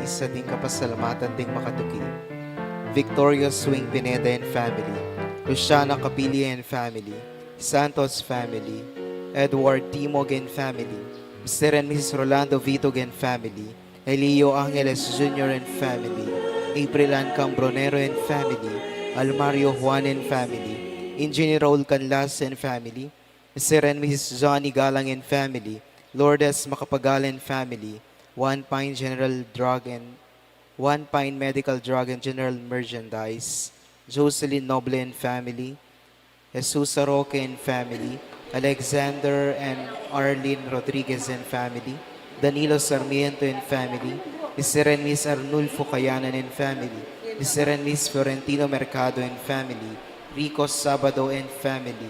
isa ding kapasalamatan ding makatuki. Victorious Swing Pineda and family, Luciana Capili and family, Santos family, Edward Timog and family, Mr. and Mrs. Rolando Vitog and family, Elio Angeles Jr. and family, April Ann Cambronero and family, Almario Juan and family, Engineer Raul Canlas and family, Mr. and Mrs. Johnny Galang and family, Lourdes Macapagal and family, One Pine General Drug and One Pine Medical Drug and General Merchandise, Jocelyn Noble and family, Jesus Roque and family, Alexander and Arlene Rodriguez and family, Danilo Sarmiento and family, Mr. and Miss Arnulfo Cayanan and family, Mr. and Miss Florentino Mercado and family, Rico Sabado and family,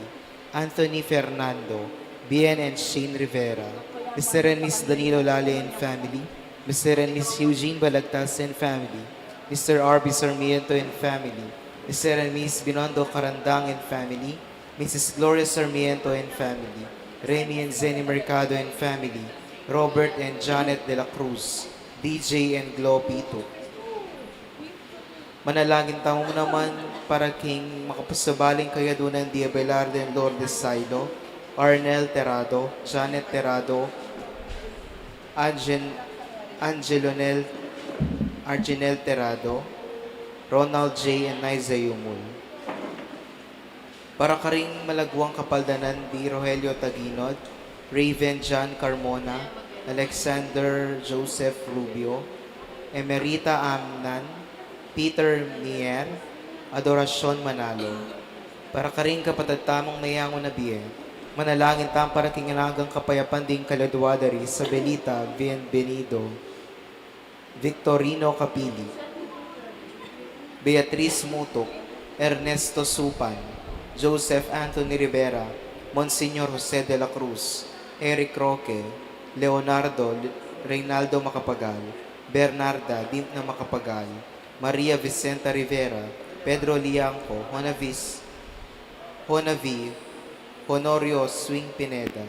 Anthony Fernando, Bien and Shane Rivera, Mr. and Miss Danilo Lale and family, Mr. and Miss Eugene Balagtas and family, Mr. R.B. Sarmiento and family, Mr. and Miss Binondo Carandang and family, Mrs. Gloria Sarmiento and family, Remy and Zenny Mercado and family, Robert and Janet de la Cruz, DJ and Glo Pito. Manalangin taong naman para king makapasabaling kayadunan di Abelardo and Lourdes Sailo, Arnel Terado, Janet Terado, Angelonel Arginel Terado, Ronald J. and Naiza Yumul. Para karing malagwang kapaldanan di Rogelio Taginod, Raven John Carmona, Alexander Joseph Rubio, Emerita Amnan, Peter Mier, Adoracion Manalo. Para karing kapatagtamong mayango na biye, manalangin tam para kingalagang kapayapan ding kaladwadari sa Belita, Bienvenido, Victorino Capili, Beatriz Mutok, Ernesto Supan, Joseph Anthony Rivera, Monsignor Jose de la Cruz, Eric Roque, Leonardo Reynaldo Macapagal, Bernarda Dintna Macapagal, Maria Vicenta Rivera, Pedro Liangco, Honavi, Honorio Swing Pineda,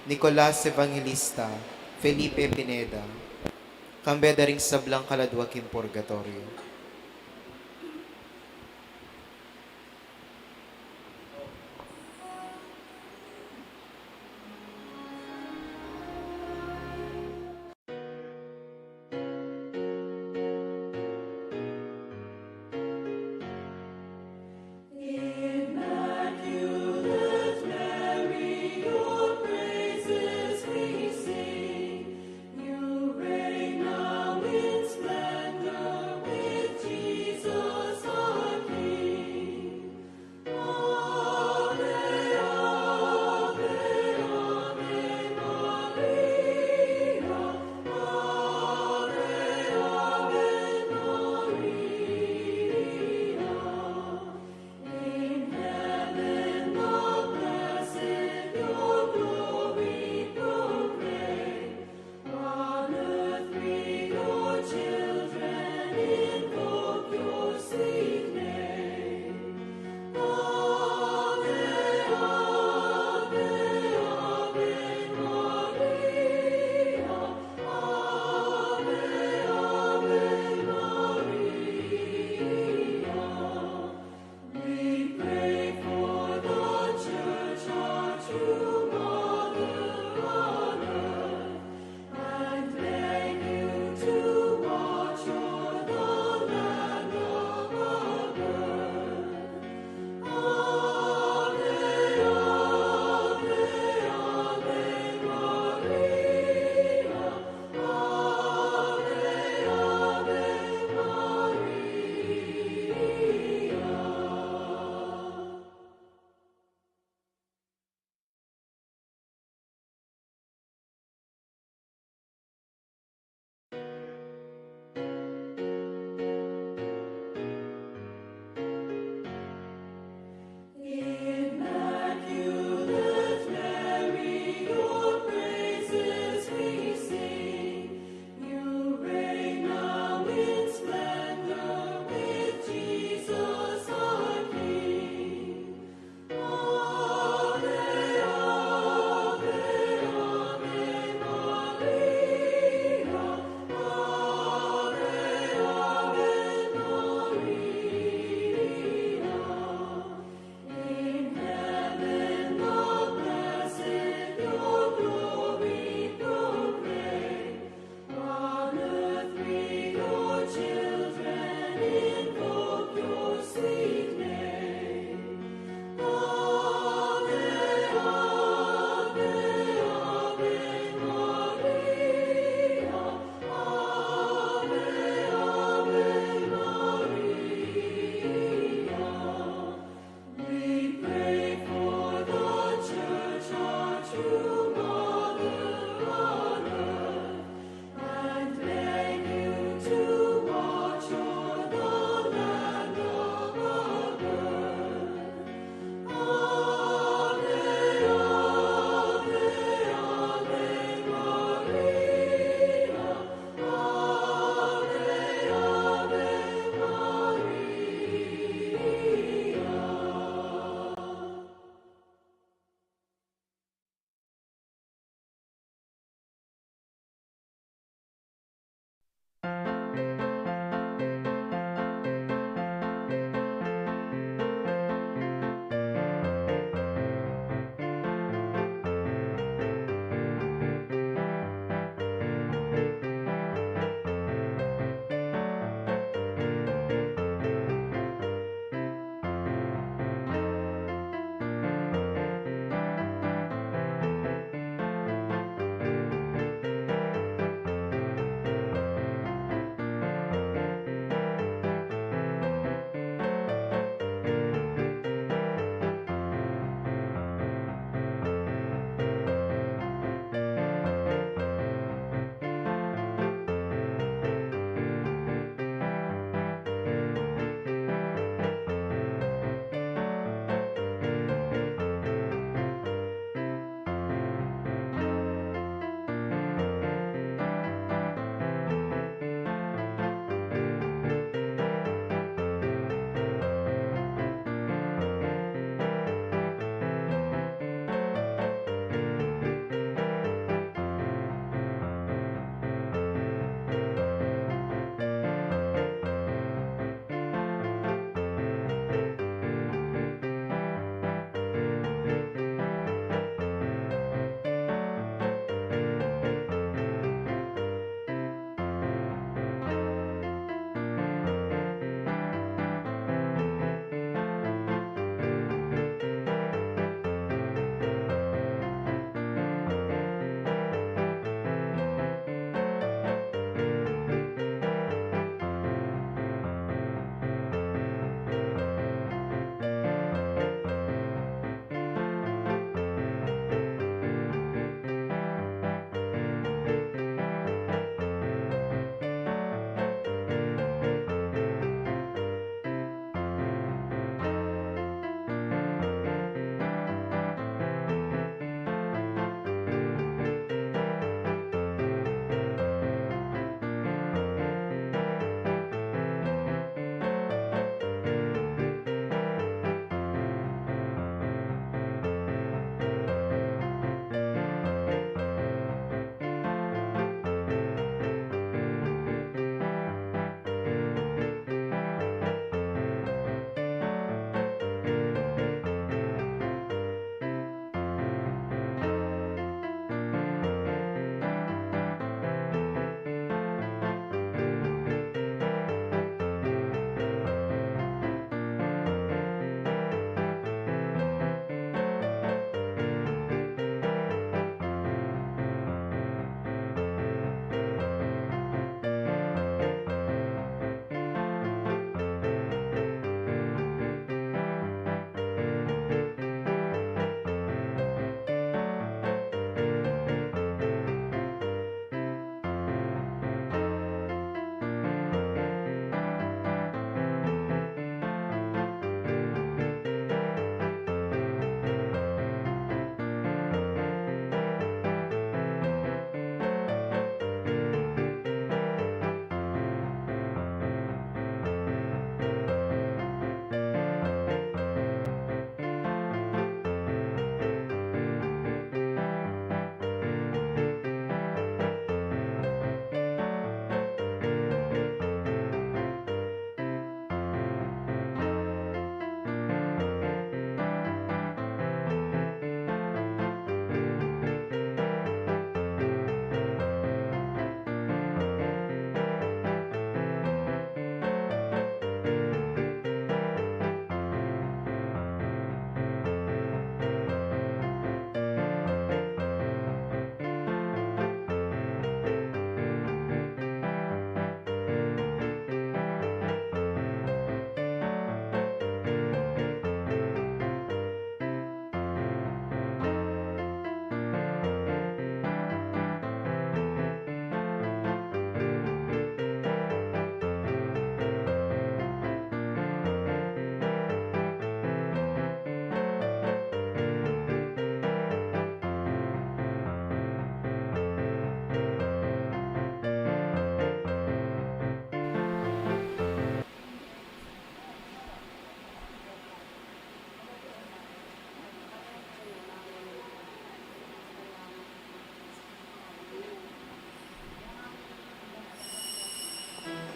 Nicolas Evangelista, Felipe Pineda, kambeda ring sablang kaladwaking purgatorio. You reign now in splendor with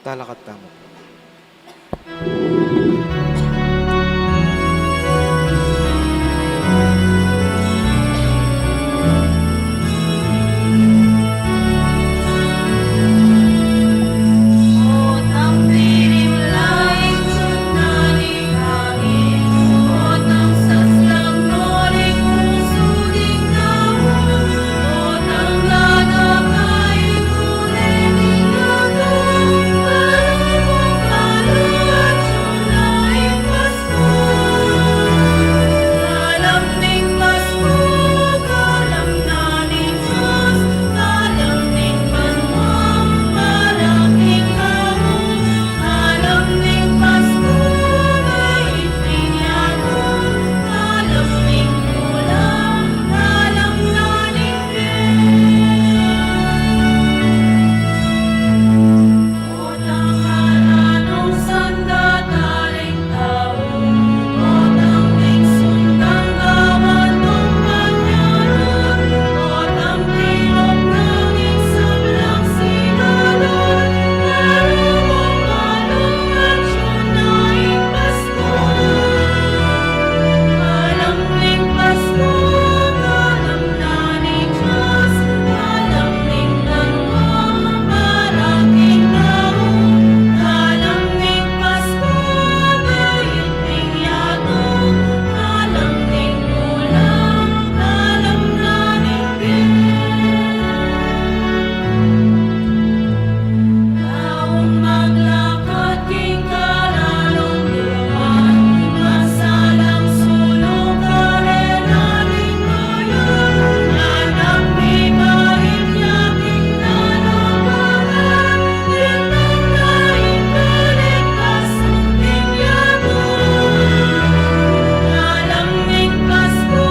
Talakat tamo. Otang piling laing tsunami hangin, otang saslang noring pusuding daon, otang lalakain kulening agong, kalamong kaluat tsunaing Pasko. Kalam ning Pasko, kalam na ning Diyos, kalam ning banwang malaking kaon, kalam ning Pasko, bait pinyago, kalam ning ulam, kalam na ning Otang alanong sandataling taon, otang ning sundang gawan ng panyaron, otang tilog ng isablang sinalon, kalamong kalong at tsunaing Pasko. Kalam ning Pasko, kalam na ning Diyos, kalam ning banwang malaking kaon, kalam ning Pasko, bait pinyago, kalam ning ulam, kalam na ning taong maglakad king kalalong duman, masalang sulong karelaning bayan, anak ni Marit yaking nanabaran, lintang laing kaligtas ang tinyago. Kalam ning Pasko,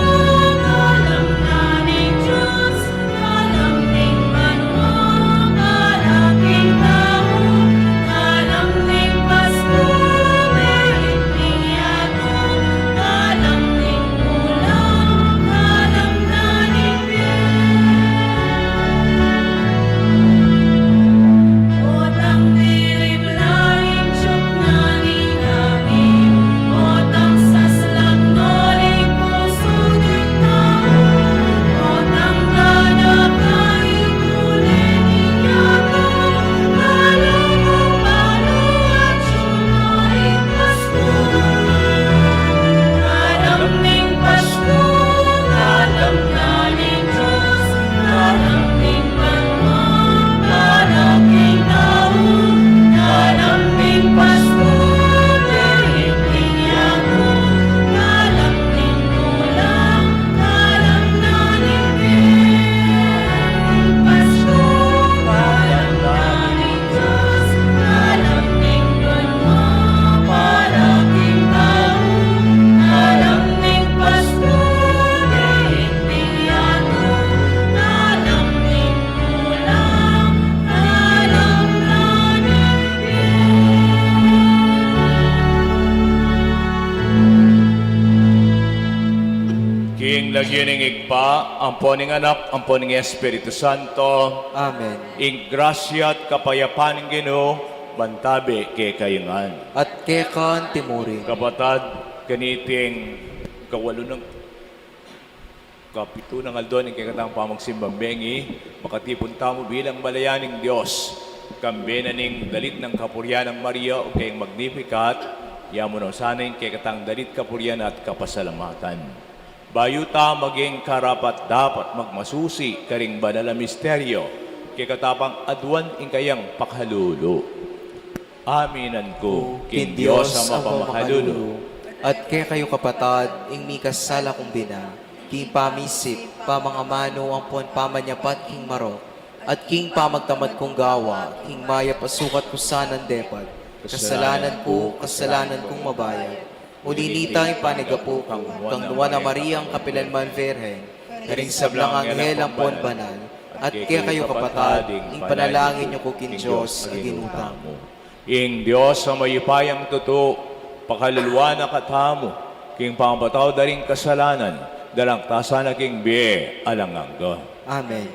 kalam na ning Diyos, kalam ning banwang malaking kaon, kalam ning Pasko, bait pinyago, kalam ning ulam, kalam na ning Otang dirib laing tiyok na ning amin, otang saslang noring pusuding taon, otang lalakain kulening agong, kalamong kaluat tsunaing Pasko. Kalam ning Pasko, kalam na ning Diyos, kalam ning banwang malaking kaon, kalam ning Pasko, bait pinyago, kalam ning ulam, kalam na ning Pasko, kalam na ning Diyos, kalam ning banwang malaking kaon, kalam ning Pasko, bait pinyago, kalam ning ulam, kalam na King lagyan ng igpa, ampon ng anak, ampon ng Espiritu Santo, Amen. ing grasya at kapayapaan ng Ginoo, bantabi kay kayungan. At kekan timurin. Kapatad, kaniting kawalo ng kapito ng aldon, ng kikatang pamagsimbambengi, makatipon tamo bilang balayaning Diyos, kambe na ning dalit ng kapuryan ng Maria o kayong Magnificat, yamo na sana yung kikatang dalit kapuryan at kapasalamatan. Bayuta maging karapat dapat magmasusi karing banal na misteryo, kikatapang adwan ing kayang pakhalulo. Aminan ko, kin Diyos ang mapamahalulo. At kaya kayo kapatad, ing mi kasala kong bina, king pamisip, pamangamano ang pon pamanyapat king marok, at king pamagtamad kong gawa, king maya pasukat ko sanan depad, kasalanan kong mabayad. Ulinita ang panigapo kang nuwa na Mariang kapilanman Verhen, karing sablang anghel ang pon banal, at kaya kayo kapatad, ing panalangin niyo ko kin Diyos, aginutang mo. Ing Diyos sa mayupayang tuto, pakaluluwa na katamo, king pangabataw daring kasalanan, dalang tasa na king biye, alangangga. Amen.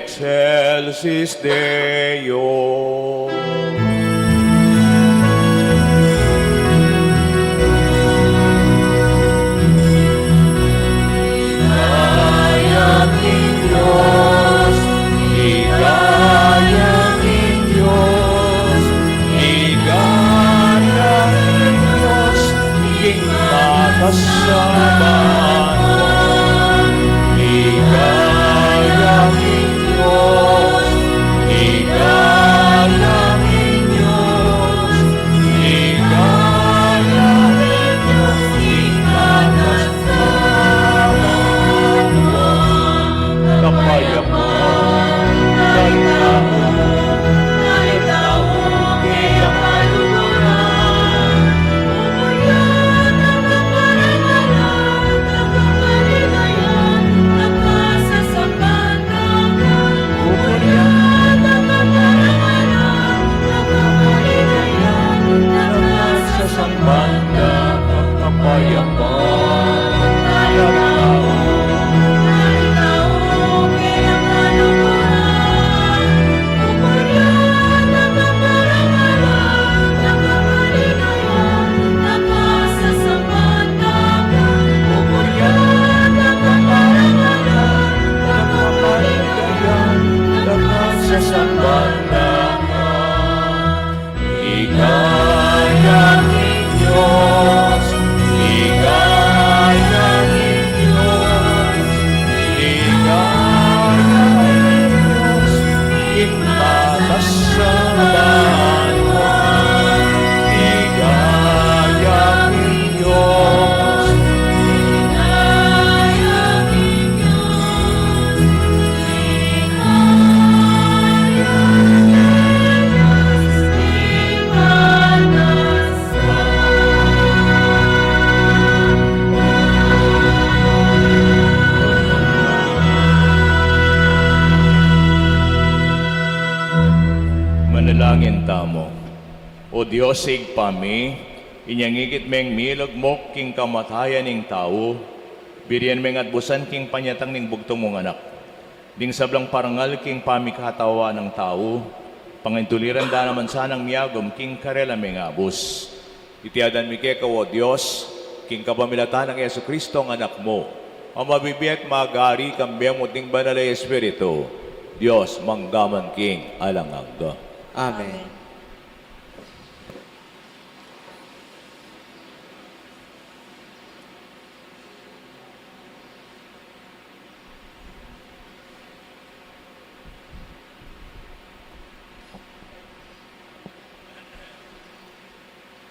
excelsis Deo. Higayaking Diyos, higayaking Diyos, higayaking Diyos, King makasamaan. Higayaking Diyos, higayaking Diyos, higayaking Diyos, King makasamaan. Kapayapaan, kalinaw, iyang kaluluran. Sa sambanda, kapayapaan, kalinaw. Sa sambanda ka, higayaking Diyos, higayaking Diyos, higayaking Diyos, inmakasamaan ka, higayaking Diyos. Manalangin tamo. O Diyos, pami, inyangigit meng milog mo king kamatayan ning tao, biriyan meng atbusan king panyatang ning bugtong mong anak. Ding sablang parangal king pami kahatawa ng tao, pangintuliran da naman sanang miyagom king karela meng abus. Itiadan mi kaya o Diyos, king kapamilatan ng Yesu Kristo ang anak mo, ang mabibiyat magari kambiyang mo ting banalay Espiritu, Diyos, manggaman king alangagda. Amen.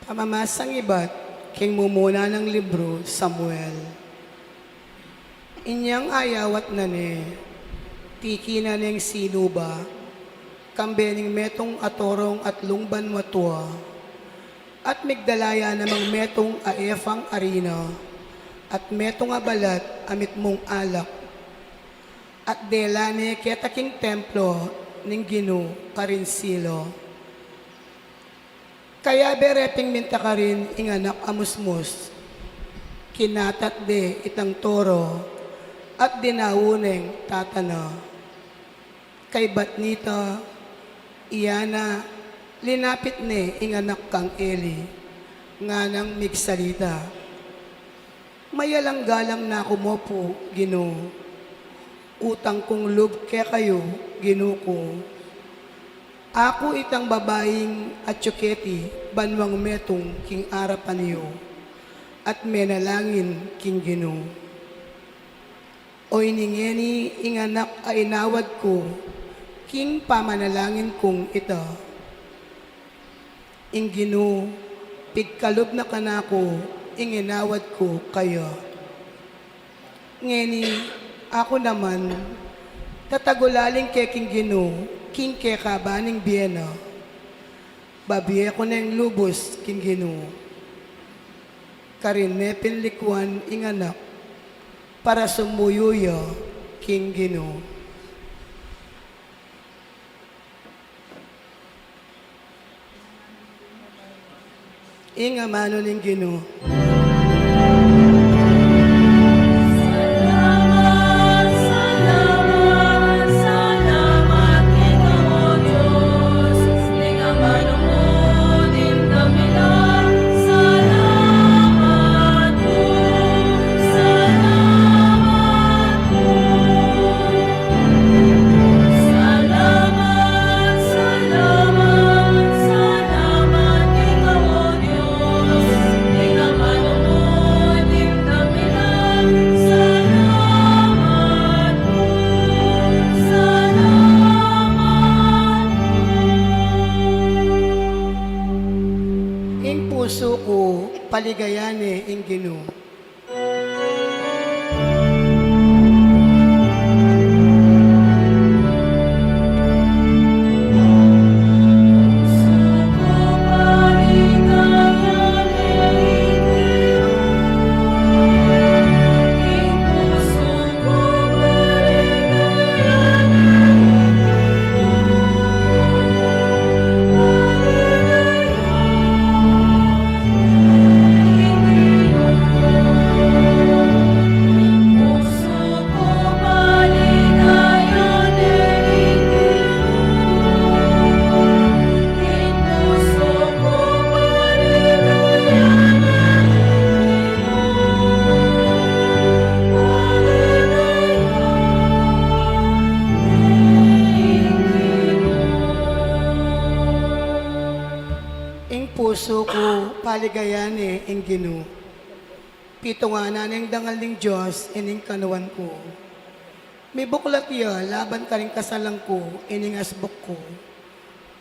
Pamamasang iba't king mumuna ng libro, Samuel. Inyang ayawat na ne, tiki na neng sinuba, kambening metong atorong at lungban matua, at migdalaya namang metong aefang arina, at metong abalat amit mong alak, at delane ketaking templo ning ginu karinsilo. Kaya bereping minta ka rin inganak amusmus, kinatat de itang toro, at dinawuneng tatana. Kay batnita, iyana, linapit ne inganak kang Eli, nga nang migsalita. Mayalang galang na kumopo, Ginoo. Utang kong lub kaya kayo, Ginoo ko. Ako itang babaeng at tsuketi, banwang metong king arapan niyo, at menalangin king Ginoo. O iningeni inganak ay inawad ko, king pamanalangin kong ito. Ing Ginoo, pigkalob na kanako, ing inawad ko kayo. Ngeni, ako naman, tatagulaling kay king Ginoo, king kekabaning biyena. Babiye ko ng lubos, king Ginoo. Karin me pinlikwan inganak, para sumuyuyo, king Ginoo. Inga mano ning Ginoo. Salamat, salamat, salamat. Ing puso ko, paligayane, ing Ginoo. Ing puso ko, paligayane, ing Ginoo. Pito nga na ng dangal ng Diyos, ining kanuwan ko. May buklat ya, laban ka rin kasalang ko, ining asbok ko.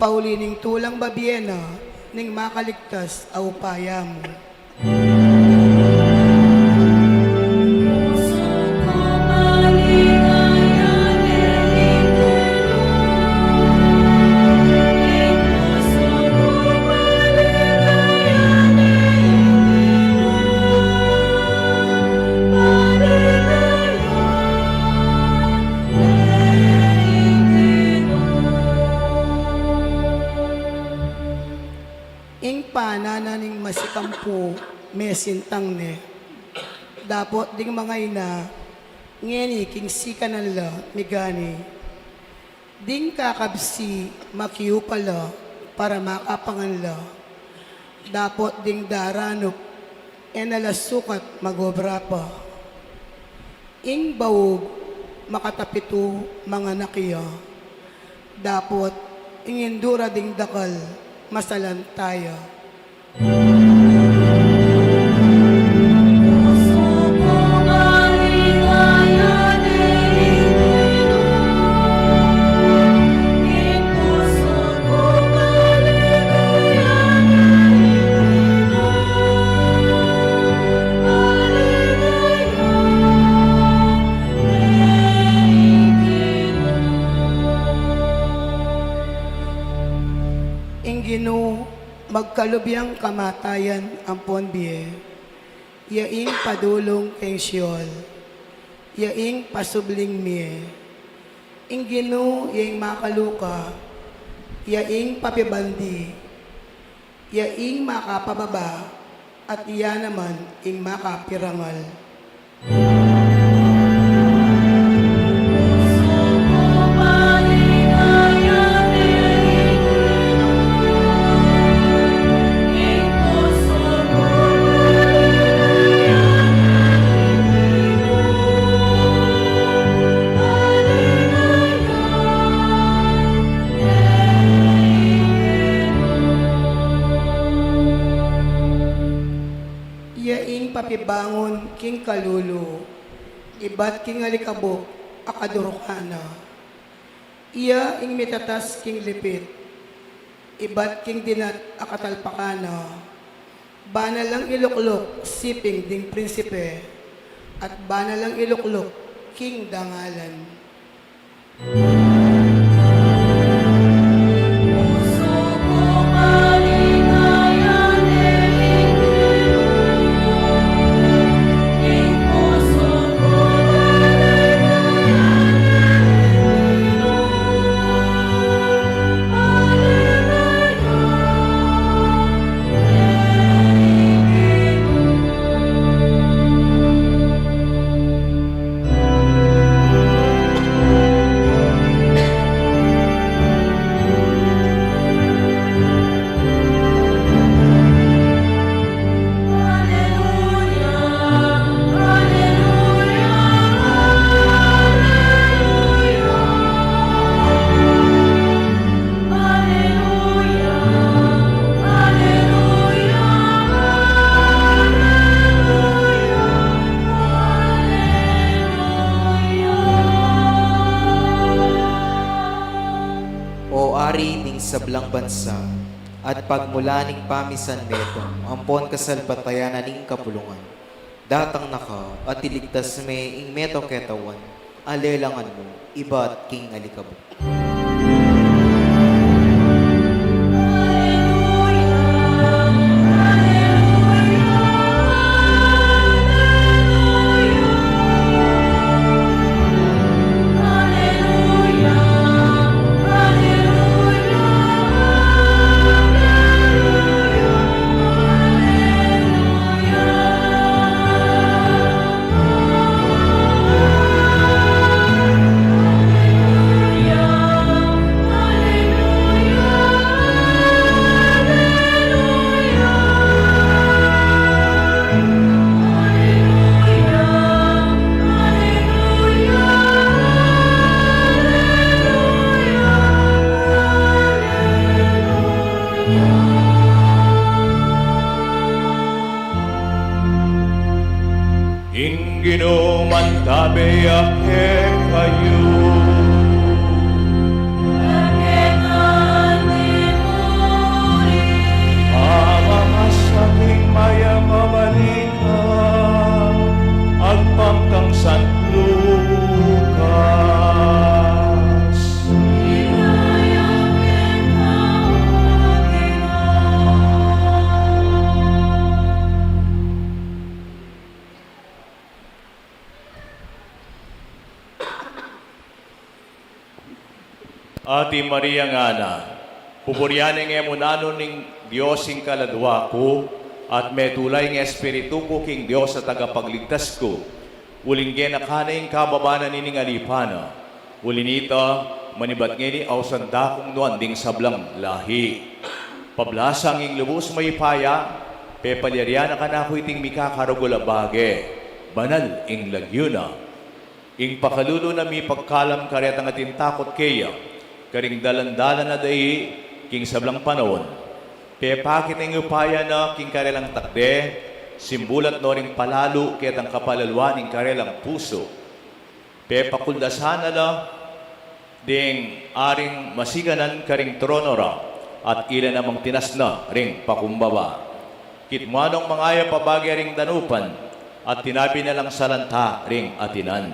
Pauli ning tulang babiena, ning makaligtas, aupaya mo. Ing panananing masikampu, mesintang ne. Dapot ding mga ina, ngeni king sikanan la, migani. Ding kakabsi, makiu pala, para makapangan la. Dapot ding daranok, enalasukat magobra pa. Ing bawog, makatapitu, mga nakiya. Dapot, ingindura ding dakal, masalantaya. Ing Ginoo, magkalubyang kamatayan ang ponbie, yaing padulong keng siyol, yaing pasubling mie. Ing Ginoo, yaing makaluka, yaing papibandi, yaing makapababa, at iya naman ing makapirangal. Yaing papibangon king kalulu, ibat king alikabok, akadurukana. Iya ing mitatas king lipit, ibat king dinat akatalpakana. Banalang iluklok, siping ding prinsipe, at banalang iluklok, king dangalan. O ari ning sablang bansa, at pagmulaning pamisan meto, ampon kasalpatayanan ning kapulungan. Datang naka at iligtas me ing meto ketawan, alelangan mo, iba't king alikabok. Ingino mantabe ake kayo. Mga saking maya mabalika, agpangkang San Lucas. Ati Maria nga na, pupuryaning emunano ning Diyos ing kaladwa ko, at may tulay ng Espiritu ko king Diyos sa tagapagligtas ko. Uling genakana ing kababanan nining alipana. Ulinita, manibat ngeni awsanda kong nuan ding sablang lahi. Pablasang ing lubos may paya, pepalyaryan ka na ko iting mikakarugulabage. Banal ing lagyuna. Ing pakalulo na mi pagkalam karet ang atin takot kaya, karing dalan-dalan na dahi, king sablang panahon. Pepakit ang upaya na king karelang takde, simbulat no ring palalo kaya't ang kapalalwan ning karelang puso. Pepakuldasan na la, ding aring masiganan karing tronora, at ilan namang tinas na ring pakumbaba. Kitmanong mangaya pabagi ring danupan, at tinabi na lang salanta ring atinan.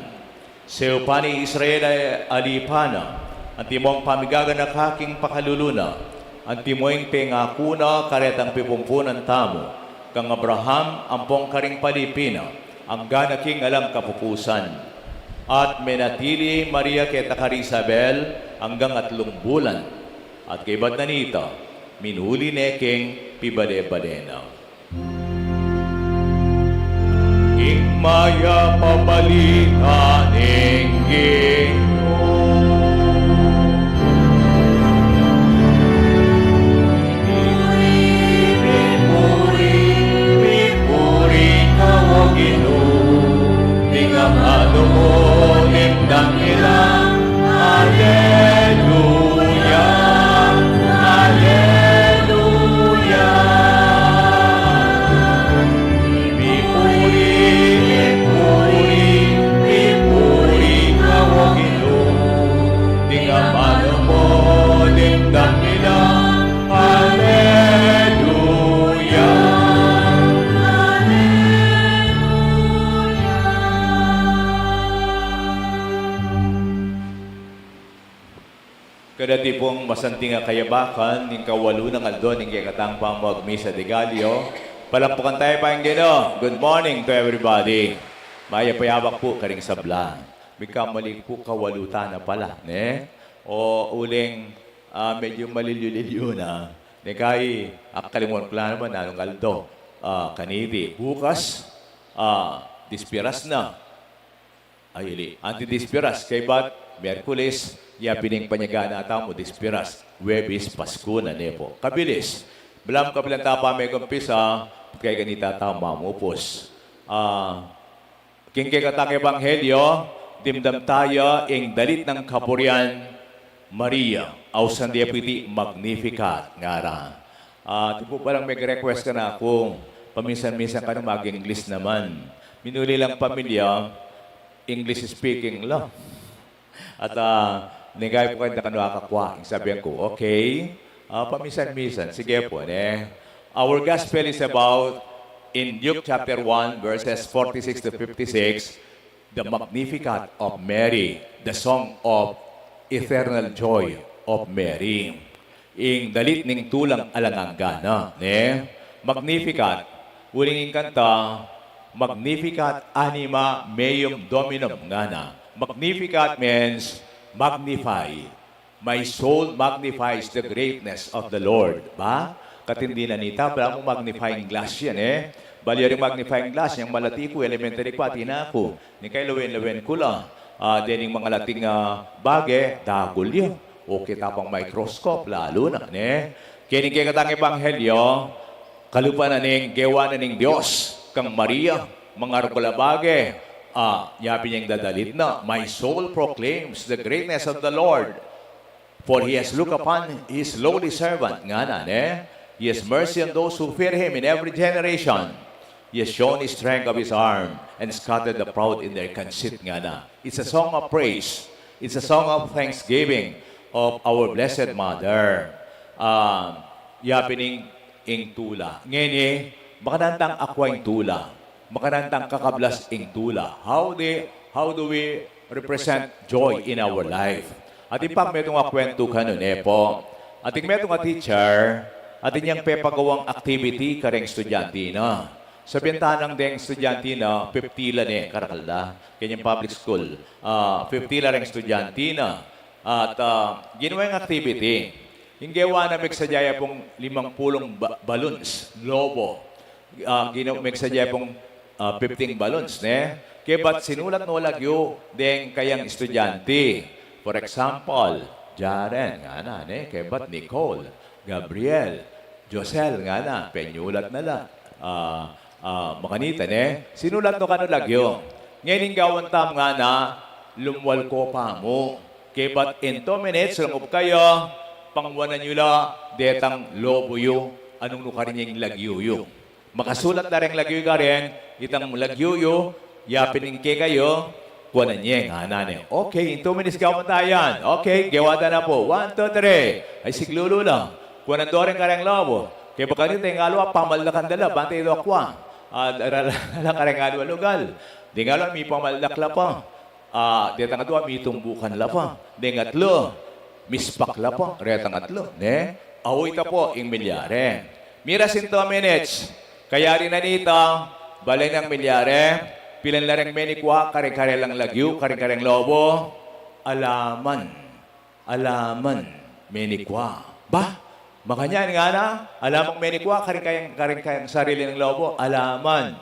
Seupani Israel ay alipana, ang timong pamigagan na kaking pakaluluna, ang timoing pengakuna karetang pipumpunan tamo, kang Abraham ampong karing palipina, ang ganaking alam kapupusan. At menatili Maria keta Isabel hanggang 3 bulan, at kay Badnanita, minuli neking pibale-balena. Ing maya pabalita ning kadati pong masanting nga kayabakan, ning kawalo ng aldo, ning kikatang pamagmisa de Galio. Palampukan tayo pa Gino. Good morning to everybody. Maya payabak po karing sabla. Mikamali po kawaluta na pala. Ne? O uling medyo malilyo-lilyo na. Ne kay akalimuan ko lang naman nanong aldo. Kanidi. Bukas, dispiras na. Ayili. Antidispiras. Kay bat, Merkulis, pining panyagaan na tamo, dispiras. Webis, Pasko na nepo. Kabilis. Belam kabilang tapa may kumpisa, kay ganita tao mamupos. King kay katang ebanghelyo, dimdam tayo ing dalit ng kapurian, Maria, ausan dia piti Magnificat, ngara. Tipo parang may request ka na kung paminsan-minsan ka na mag-English naman. Minuli lang pamilya, English speaking lang. At ningay po kayo na kanwa kakwa. Sabihan ko, okay, Pamisan-misan. Sige po, ne? Our gospel is about, in Luke chapter 1, verses 46 to 56, the Magnificat of Mary, the song of eternal joy of Mary. Ing dalit ning tulang alanganggana, ne? Magnificat, uling ing kanta, Magnificat anima meum dominum ngana. Magnificat means magnify. My soul magnifies the greatness of the Lord. Ba? Katindi na nita, pero mong magnifying glass yan eh. Bali yung magnifying glass, yung malati ko, elementary pa, tina ko. Ni kay lawen-lawen ko lang. Then yung mga lating bagay, dagol yun. O kita pang microscope, lalo na. Ne? Kini kaya katang ebanghelyo, kalupa na ning gewa na ning Diyos, kang Maria, mga rukulabage, yapi niyang dadalit na, my soul proclaims the greatness of the Lord. For He has looked upon His lowly servant, nga na, ne? He has mercy on those who fear Him in every generation. He has shown His strength of His arm and scattered the proud in their conceit, nga na. It's a song of praise. It's a song of thanksgiving of our Blessed Mother. Yapining ing tula. Ngayon makanantang akwa ing tula. Makanantang kakablas ing tula. How do we represent joy in our life? At ipang metong akwento ka nun po. At metong teacher, at inyang pepagawang activity kareng estudyante na. Sa bintanang deng estudyante na, 50 lang karakalda. Kanyang public school. 50 lang estudyante na. At ginawa yung activity. Yung gawa na megsadyaya pong 50 balloons, lobo. Megsadyaya pong 15 balloons, ne? Kaya ba't sinulat no lagyo deng kayang estudyante? For example, Jaren, nga na, ne? Kaya ba't Nicole, Gabriel, Josel, nga na, penyulat na lang. Makanita, ne? Sinulat no kano lagyo. Ngayon yung gawan tam nga na, lumwal ko pa mo. Kaya ba't in 2 minutes, langob kayo, pangwanan nyo la, detang lobo yu, anong nukarin yung lagyo yu. Makasulat na rin lagyo ka rin, itang lagyo yu, yapin ke kayo, kuwanan niya, nga nane. Okay, in 2 minutes gawin tayan. Okay, gawada na po. 1, 2, 3. Ay siglulo lang. Kuwanan do rin ka rin lobo. Kaya baka rin tayong alwa, pamaldakan dala, bantay do akwa. Lang ka rin alwa lugal. Di nga lang, may pamaldakla pa. Detang adwa, may tumbukan la pa. Di nga atlo, mispak la pa. Retang atlo. Ne? Awoy ta po, ing milyare. Miras in 2 minutes. Kaya rin na nito, balay ng milyare, pilan larang menikwa, kare-kare lang lagyo, kare-kare lobo, alaman, menikwa. Ba? Makanya nga na, alamang menikwa, kare-kare sarili ng lobo, alaman.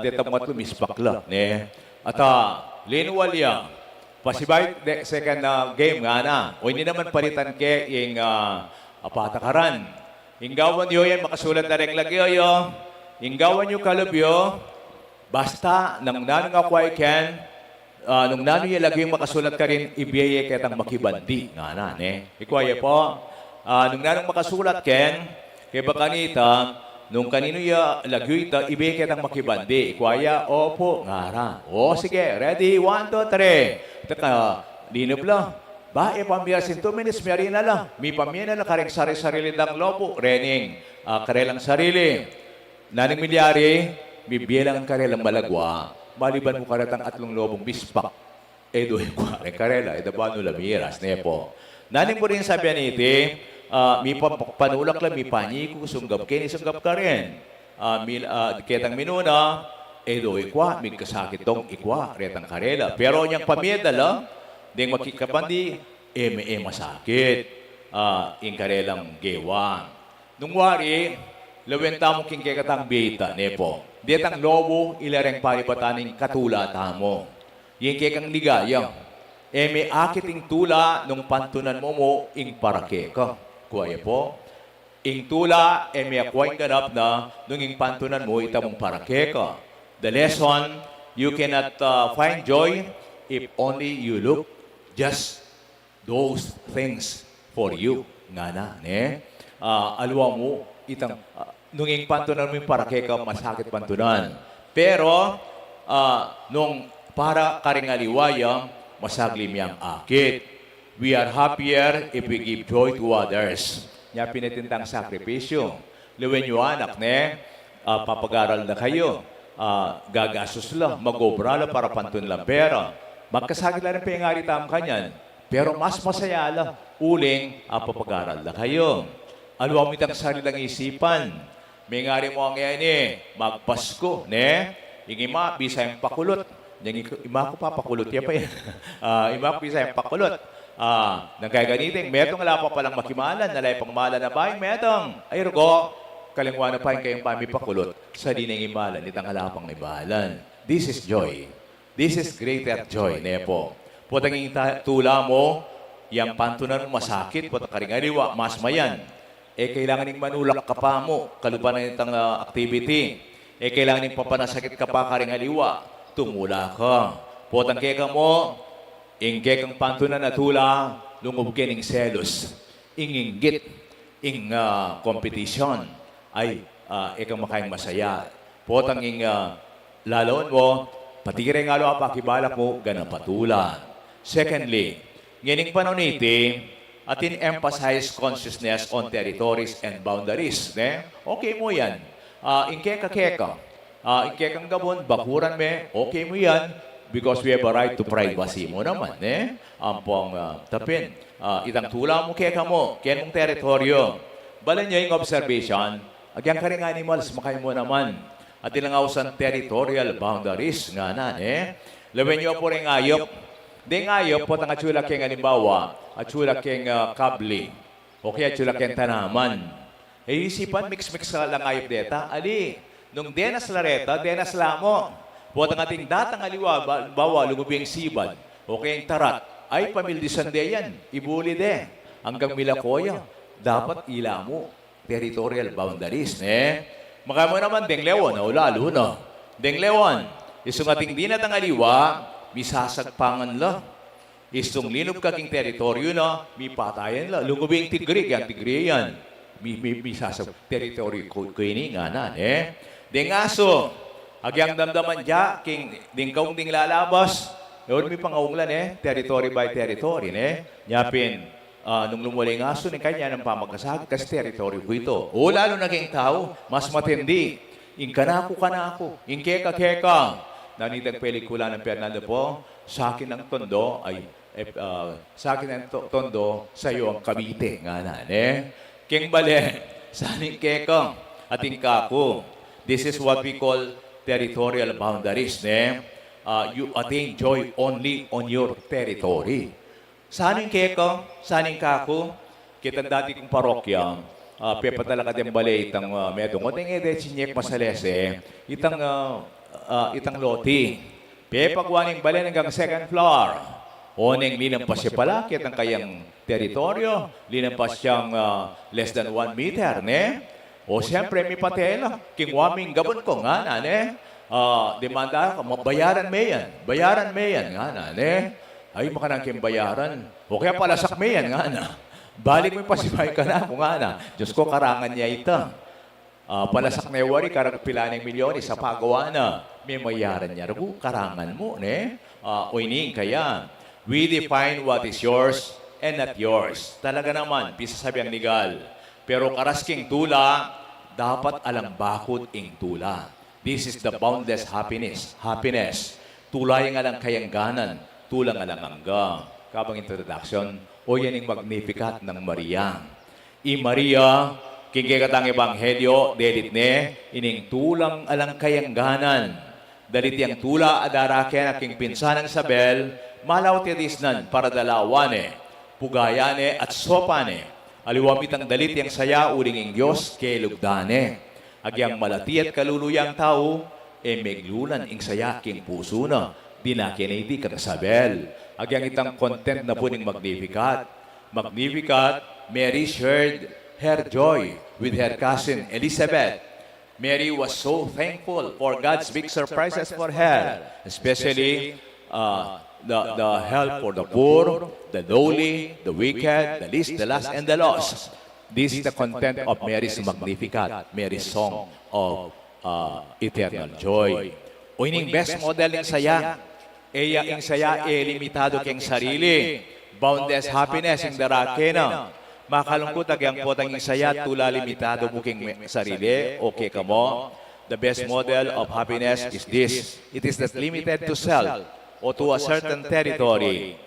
Dito mo ito, mispakla. Ne? At linuwalya, pasibay, second game nga na, o hindi naman palitan ke yung patakaran. Inggawan nyo yan, makasulat na rin lagyo yo. Inggawan nyo kalubyo, basta, nang nanong ako ay ken, nung nanong yung lagyo yung makasulat ka rin, ibiyaya ketang makibandi. Nga na, ne? Ikwaya po, nung nanong makasulat ken, kaya baka nita, nung kanino yung lagyo ito, ibiyaya ketang makibandi. Ikwaya, opo, ngara. O, sige, ready, 1, 2, 3. Taka, linop lang. Ba, pamiyas in 2 minutes, miyari na lang. May pamiyana na kareng sarili ng lobo. Rening, karelang sarili. Naning milyari, bibilang karelang malagwa. Maliban mo karatang 3 lobong bispak. Doon ko kareng karela. Ba, nula miras, nepo. Naning mo rin sabihan iti, may panulak lang, may panyiku, sunggap kini, sunggap ka rin. Ketang minuna, doon ko, may kasakit tong ikwa, retang karela. Pero niyang pamiyada lang, ding makikapandi, masakit. In karelang gewa. Nung wari, lawenta mo king kekatang beta, nepo. Detang lobo, ilareng paribataning katula tamo. Yung kekang ligaya. May akiting tula nung pantunan mo ing parake ka. Kuwaya po. Ing tula, may akway ganap na nung ing pantunan mo itamong parake ka. The lesson, you cannot find joy if only you look just those things for you. Nga na, ne? Alwa mo, itang, nung ing pantunan mo yung parake ka, masakit pantunan. Pero, nung para karingaliwaya, masaglim yang akit. We are happier if we give joy to others. niya pinitindang sakripisyo. Luwen nyo anak, papag-aral na kayo, gagasos lang, mag-obra lang para pantun lang pera. Magkasakit lang rin pengari tam kanyan, pero mas masaya lang, uling, papag-aral na kayo. Aluwamit ang sarilang isipan. May ngari mo ang yan magpasko, Yung ima, bisa yung pakulot. Yung ima ko papakulot, yan pa yan. Ima ko bisa yung pakulot. Nagkaganiting, metong ala pa palang makimalan, nalay pang mala na ba yung metong? Ay, rugo, kalingwa na pa yung kayong pamipakulot sa di nang imalan, itang ala pang ibalan. This is joy. This is greater joy, nepo. Putang yung tula mo, yung pantunan masakit, putang karingariwa, mas mayan. Kailangan ng manulak ka pa mo, kalupa na itang activity. Kailangan ng papanasakit ka pa karingaliwa, tumula ka. Potang keka mo, ingke kang pantunan na tula, lungubke ng selos, inginggit, competition, ay ikang makayang masaya. Potang lalon mo, patigiray nga lo pakibalak mo, ganang patula. Secondly, nganing panuniti, atin emphasize consciousness on territories and boundaries. Okay mo yan. Ingkeka-keka. Ingkekang gabon, bakuran me, okay mo yan. Because we have a right to privacy mo naman. Ampong tapin. Itang tula mo, keka mo, ken mong teritoryo. Balan niya yung observation, agyang ka rin animals, makay mo naman. At ilangawsan territorial boundaries nga na. Lawen niyo po rin ayop. Di ngayop po tang atsula keng alimbawa, atsula keng kabli, o kaya atsula keng tanaman. Isipan, mix-mix ka lang ayop deta. Ali, nung denas lareta, denas lamo. Po tang ating datang aliwa, bawa, lumubing sibad, o kaya yung tarat, ay pamildisan de yan, ibuli de. Hanggang milakoya, dapat ilamo, territorial boundaries. Maka mo naman, deng lewon, o lalo no. Deng lewon, isang ating dinatang aliwa, misasagpangan la. Istong linog kaking teritoryo na, mi patayan la. Lungubing tigri, yan tigri yan. Misasag teritoryo ko ini nga na, Deng aso, agyang damdaman dya, king dingkaw ding lalabas, yun mi pangawunglan, territory by territory, Nyapin, nung lumuling aso, ni kanya ng pamagkasagit, kasi teritoryo ko ito. O lalo naging tao, mas matindi. Ingkanako ka na ako, ingkeka-keka. Nanitang pelikula ng Fernando po, sa akin ang tondo ay sa akin ang tondo, sa iyo ang Cavite nga na, King bale, saning kekong ating kako. This is what we call territorial boundaries, You attain joy only on your territory. Saning kekong, saning kako, kitang dati kong parokya, pepa talaga din bale itang medong o ting chinyek masalese, itang loti. Pepagwaning balen hanggang second floor. Oneng linampas siya pala, kitang kayang teritoryo, linampas siyang less than 1 meter, O siyempre, may patela, kingwaming gabon ko nga na, demanda ka, bayaran me yan, nga na, Ay, makanang bayaran. O kaya palasak me yan, nga na. Balik mo pasibay ka na, kung nga na. Diyos ko, karangan niya ito. Palasak na iwari, karang pilaning milyon, sa pagawa na, may mayaran niya. Ragu, karangan mo, O ining kaya, we define what is yours and not yours. Talaga naman, pisa sabi ang legal. Pero karasking tula, dapat alam bakod ing tula. This is the boundless happiness. Tulay nga lang kayangganan, tulang nga lang hanggang. Kabang introduction, o yan yung Magnificat ng Maria. Maria, kingkikatang ebanghelyo, delit ining tulang alang kayangganan. Dalit yang tula adarake aking pinsanang Isabel, malaw tirisnan para dalawane, pugayane at sopane. Aliwamit ang dalit yang saya uling ing Diyos kay lugdane. Agyang malati at kaluluyang tao, meglulan ing saya king puso na, dinakinay kang Isabel. Agyang itang content na puning Magnificat. Magnificat, Mary shared her joy with her cousin Elizabeth. Mary was so thankful for God's big surprises for her, especially the help for the poor, the lowly, the wicked, the least, the last, and the lost. This is the content of Mary's Magnificat, Mary's song of eternal joy. O ining best model ng saya, ing saya limitado keng sarili, boundless happiness ing darake na. makalungkot agyang potang isaya tula limitado buking sarili, okay ka mo? The best model of happiness is this. It is not limited to self or to a certain territory.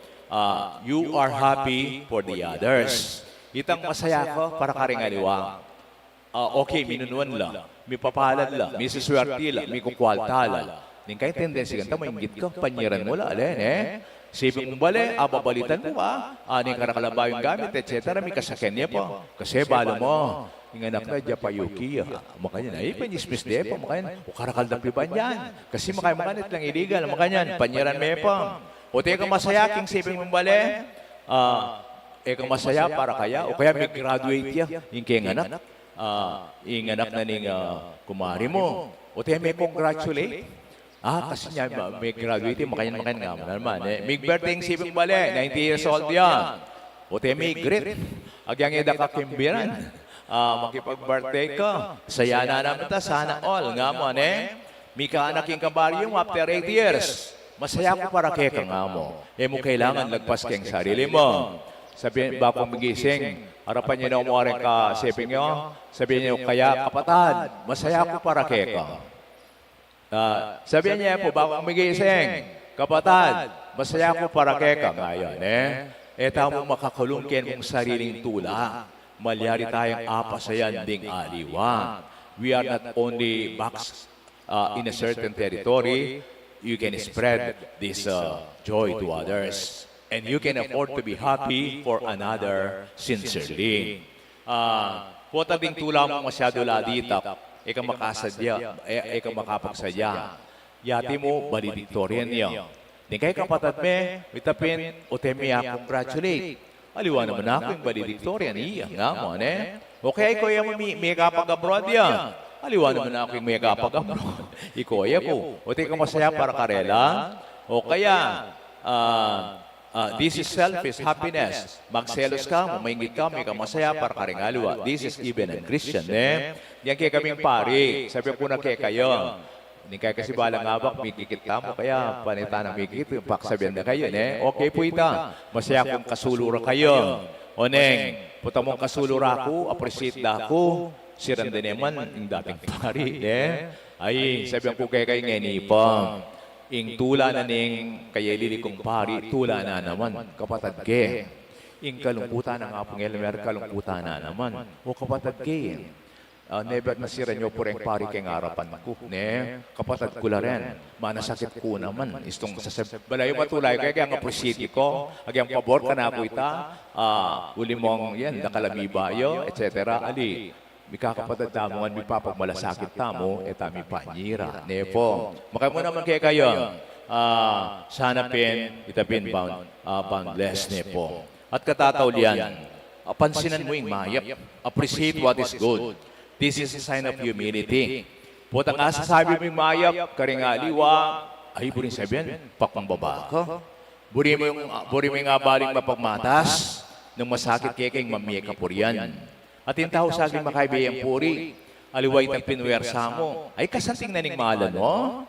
You are happy for the others. Itang masaya ko para karingaliwang. Okay, minunuan lang. May papalad lang. May suswerte lang. May kukwalta lang. Ning kay tendency kanta, mainggit ka, panyiran mo lang, alin eh. Sipin mo bale, babalitan mo aning karakalaba yung gamit, etc. May kasakyan niya po. Kasi bala mo, yung anak na Japayuki, makanya na, panismis de po, makanya, o karakaldapi ba niyan? Kasi makanit lang illegal, makanya, panyiran mo po. O teka masaya, king sipin mo bale, eka masaya para kaya, o kaya may graduate ya, yung king anak, yung anak na ning kumari mo. O teka may congratulate. Kasi niya, may graduate, makayan nga mo naman. May birthday yung siping bale, 90 years old yan. O te may grit. Agyang eda kakimbiran. Makipag-birthday ka. Saya na naman ta, sana all. Nga mo, may kaanak yung kabaryong after 8 years. Masaya ko para kaya ka nga mo. Mo kailangan lagpas kayong sarili mo. Sabihin, bakong magising, harapan niyo na umuwarin ka, siping nyo, sabihin niyo, kaya kapatad, masaya ko para kaya ka. Sabihin niya po, bago umigising, kapatad, masaya ko para keka ngayon, tamo makakulungkin mong sariling tula. Malyari tayong apasayan ding aliwa. We are not only boxed in a certain territory, you can spread this joy to others. And you can afford to be happy for another sincerely. Puta ding tula mo masyado laditap, ika makasadya, ika makapagsadya. Yati mo, valedictorian niya. Di kay kapatid me, itapin, o temiya, congratulate. Aliwa naman ako yung valedictorian niya. Nga mo, O kaya ikaw yung may kapag-abroad yan. Aliwa naman ako yung may kapag-abroad. Ikoya po. O teka masaya para karela. O kaya, this is selfish happiness. Magselos ka, maingit ka, may kamasaya para karingaliwa. This is even a Christian, Yan kaya kaming pari. Sabi ko na kaya kayo. Hindi kaya kasi balang abak, may kikit ka mo. Kaya panita na may kikit, paksabihan na kayo, Okay po ita. Masaya kung kasulura kayo. O neng, puta mong kasulura ko, appreciate na ako. Siran din naman, yung dating pari, Ay, sabihan ko kaya kayo ngayon, ing tula na ning kaya lilikong pari, tula na naman, kapatad ke. Ing kalungkutan ng apong Elmer, kalungkutan na naman. O kapatad ke, never nasira nyo po rin pari keng harapan ko. Kapatad ko la rin, manasakit ko naman. Istong balayo matulay, kaya ang appreciate ko, agyang pabor ka na ako ita, uli mong yan, nakalami bayo, etc. Ali, may kakapatad tamongan, may papagmalasakit tamo, etami panyira. Nepo. Makay mo naman kaya kayo. Sana itapin boundless, nepo. At katataulian, pansinan mo yung mayap. Appreciate what is good. This is a sign of humility. Putang asasabi mo yung mayap, karingaliwa, ay burin sabihin, pakpambaba ka. Buri mo yung abaling mapagmatas, nang masakit kaya kayong mamiyay kapurian. At yung tao sa aking makaibayang puri, aliway ng pinuwersa mo, ay kasanting na ning mahalan mo,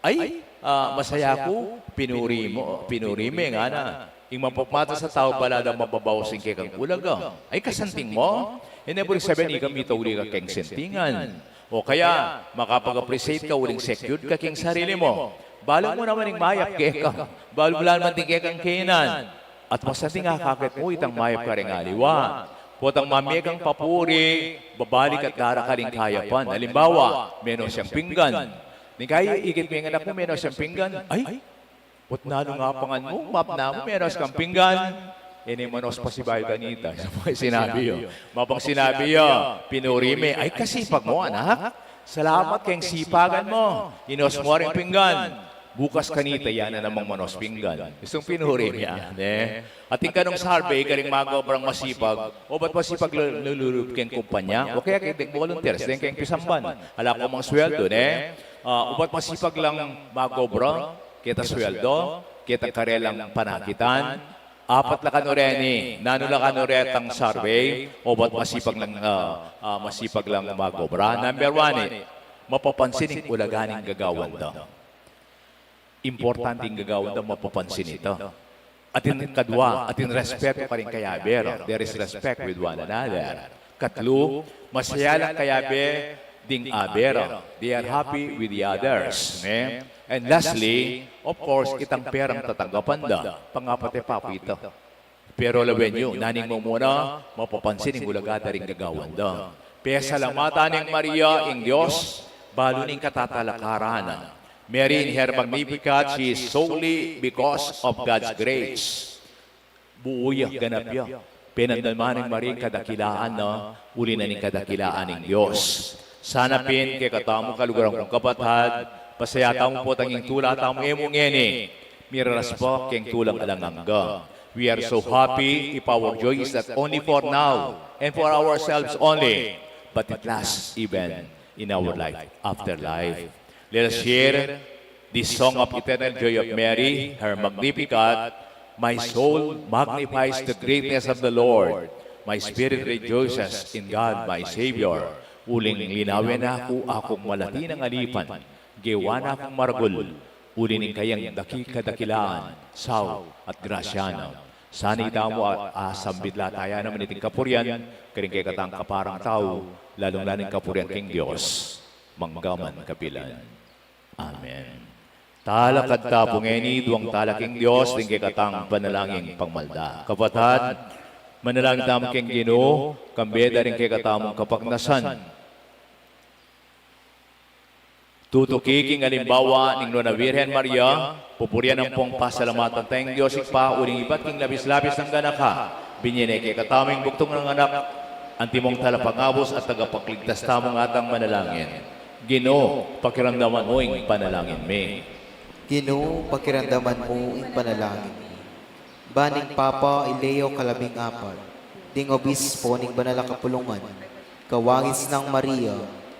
ay masaya ko, pinuri mo nga na. Yung mapapmata sa tao pala na mababawasin kay kang ulaga, ay kasanting mo, never sabihin ikam itauli ka keng sentingan. O kaya, makapag-appreciate ka, uling secured ka keng sarili mo. Balong mo naman yung mayak kay ka, balong mo naman din kay kang kainan. At masating kakakit mo itang mayap ka rin aliwa. Potang mamiyag ang papuri, babalik at darakaling kayapan. Halimbawa, meron siyang pinggan. Ni kaya ikit mo yung anak mo, meron siyang pinggan. Ay, pot nalo nga pangan mo, map na mo, meron siyang pinggan. Ini manos pa si Bayo Danita. Sinabi yun. Mapang sinabi yun, pinuri me. Ay, kasipag mo, anak. Salamat kayong sipagan mo. Inos mo rin pinggan. Bukas kanita yan na namang manos pinggan. Isang pinuri niya. At yung kanong survey, karing magabrang masipag, o ba't masipag lululup kayong kumpanya? O kaya kayong volunteers, din kayong pisamban. Hala ko mang sweldo, o ba't masipag lang magabrang, kita sweldo, kita karelang panakitan, apat la kanureni, nanula kanuretang survey, o ba't masipag lang magobra. Number 1, mapapansin yung ulaganing gagawan daw. Importanteng gagawin daw mapapansin ito. Atin kadwa, atin respeto ka rin kaya bero. There is respect with one another. Katlo, masaya lang kaya be ding abero. They are happy with the others. Ne? And lastly, of course, itang perang tatanggapan da. Pangapate papo ito. Pero lawen nyo, naning mo muna, mapapansin ng ulagada rin gagawan da. Pesalamatan ng Maria, ang Diyos, balo ning katatalakaran. Mary in her Magnificat, she is solely because of God's grace. Buuyak ganapya. Pinandaman ng Maria kadakilaan na uli na ning kadakilaan ng Diyos. Sanapin kay katamo kalugarang kong kapatad, pasayata mo po tanging tula tamo emong eni. Miraras po keng tulang alangangga. We are so happy if our joy is not only for now and for ourselves only, but it lasts even in our life, after life. Let us share this song of eternal joy of Mary, her Magnificat. My soul magnifies the greatness of the Lord. My spirit rejoices in God, my Savior. Uling linawin ako akong malati ng alipan. Gewan akong maragul. Ulining kayang dakikadakilaan, saw at grasyano. Sana itamo asambidla tayo naman iting kapuryan, karing kay katang kaparang tao, lalong-lalong kapuryan king Diyos. Manggaman kapilan. Amen. Talakad tapungeni, duwang talaking Diyos, din kay katang panalangin pangmalda. Kapatad, manalangin tamo king Ginoo, kambeda rin kay katamong kapagnasan. Tutukiking alimbawa ning Nona Virgen Maria, pupuryan ng pong pasalamatan tayong Diyos ikpa, uling ibat king labis-labis ng ganaka, binyene kay kataming buktong ng anak, antimong talapangabos at tagapagligtas tamong atang manalangin. Ginoo, pakiramdaman mo ing panalangin me. Ginoo, pakiramdaman mo ing panalangin. Baning Papa Ileo Kalabing Apat, ding obispo ning Banal Kapulungan, kawangis ng Maria,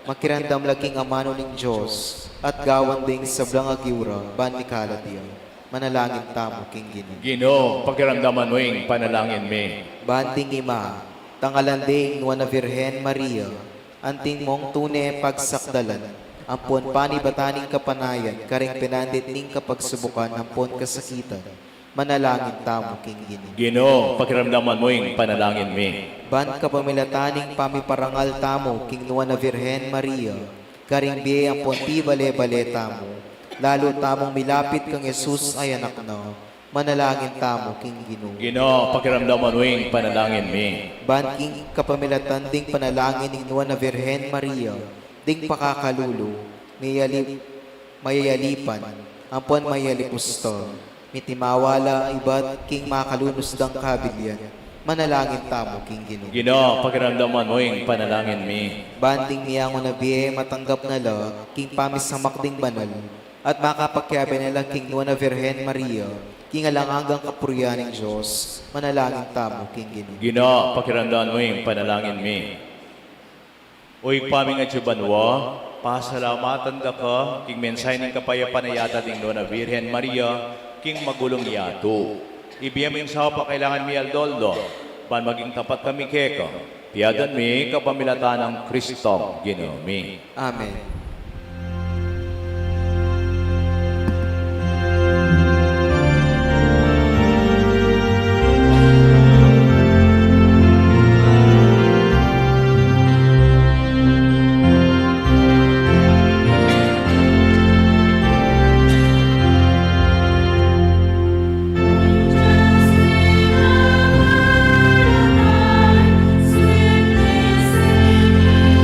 makiramdam laging amano ning Diyos, at gawan ding sablang agiura, ban ni Kaladia, manalangin tamo king Ginoo. Ginoo, pakiramdaman mo ing panalangin me. Banding Ima, tangalanding Nuana Virgen Maria, anting mong tune pagsakdalan, ampon panibataning kapanayan, karing pinandit ning kapagsubukan, ampon kasakitan, manalangin tamo king Ginoo. Ginoo, pakiramdaman mo ing panalangin me. Ban kapamilataning pamiparangal tamo king Nuana Virgen Maria, karing biye ampon ti bale-bale tamo, lalo tamong milapit kang Jesus ay anak na, manalangin tamo king Ginoo. Ginoo, pakiramdaman mo ing panalangin me. Banking kapamilatan ding panalangin ni Nuana Virgen Maria, ding pakakalulu, mayayalipan, ampon mayalipusto, mitimawala iba't king makalunos dang kabilyan, manalangin tamo king Ginoo. Ginoo, pakiramdaman mo ing panalangin me. Banding niyango na biye matanggap na la, king pamisamak ding banal, at makapagkyabe nila king Nuana Virgen Maria, king alangagang kapuryaning Diyos, manalangin tamo king Ginoo. Ginoo, pakiramdaman mo ing panalangin me. Uy, paming at banwa, pasalamatan da ka, king mensay ng kapayapaan na yata ding Nona Virgen Maria, king magulong yato. Ibiyam yung sawa pa kailangan mi aldoldo, pan maging tapat kami keko. Tiyadan mi kapamilatan ng Kristo, Ginoo mi. Amen. Sweetly singing,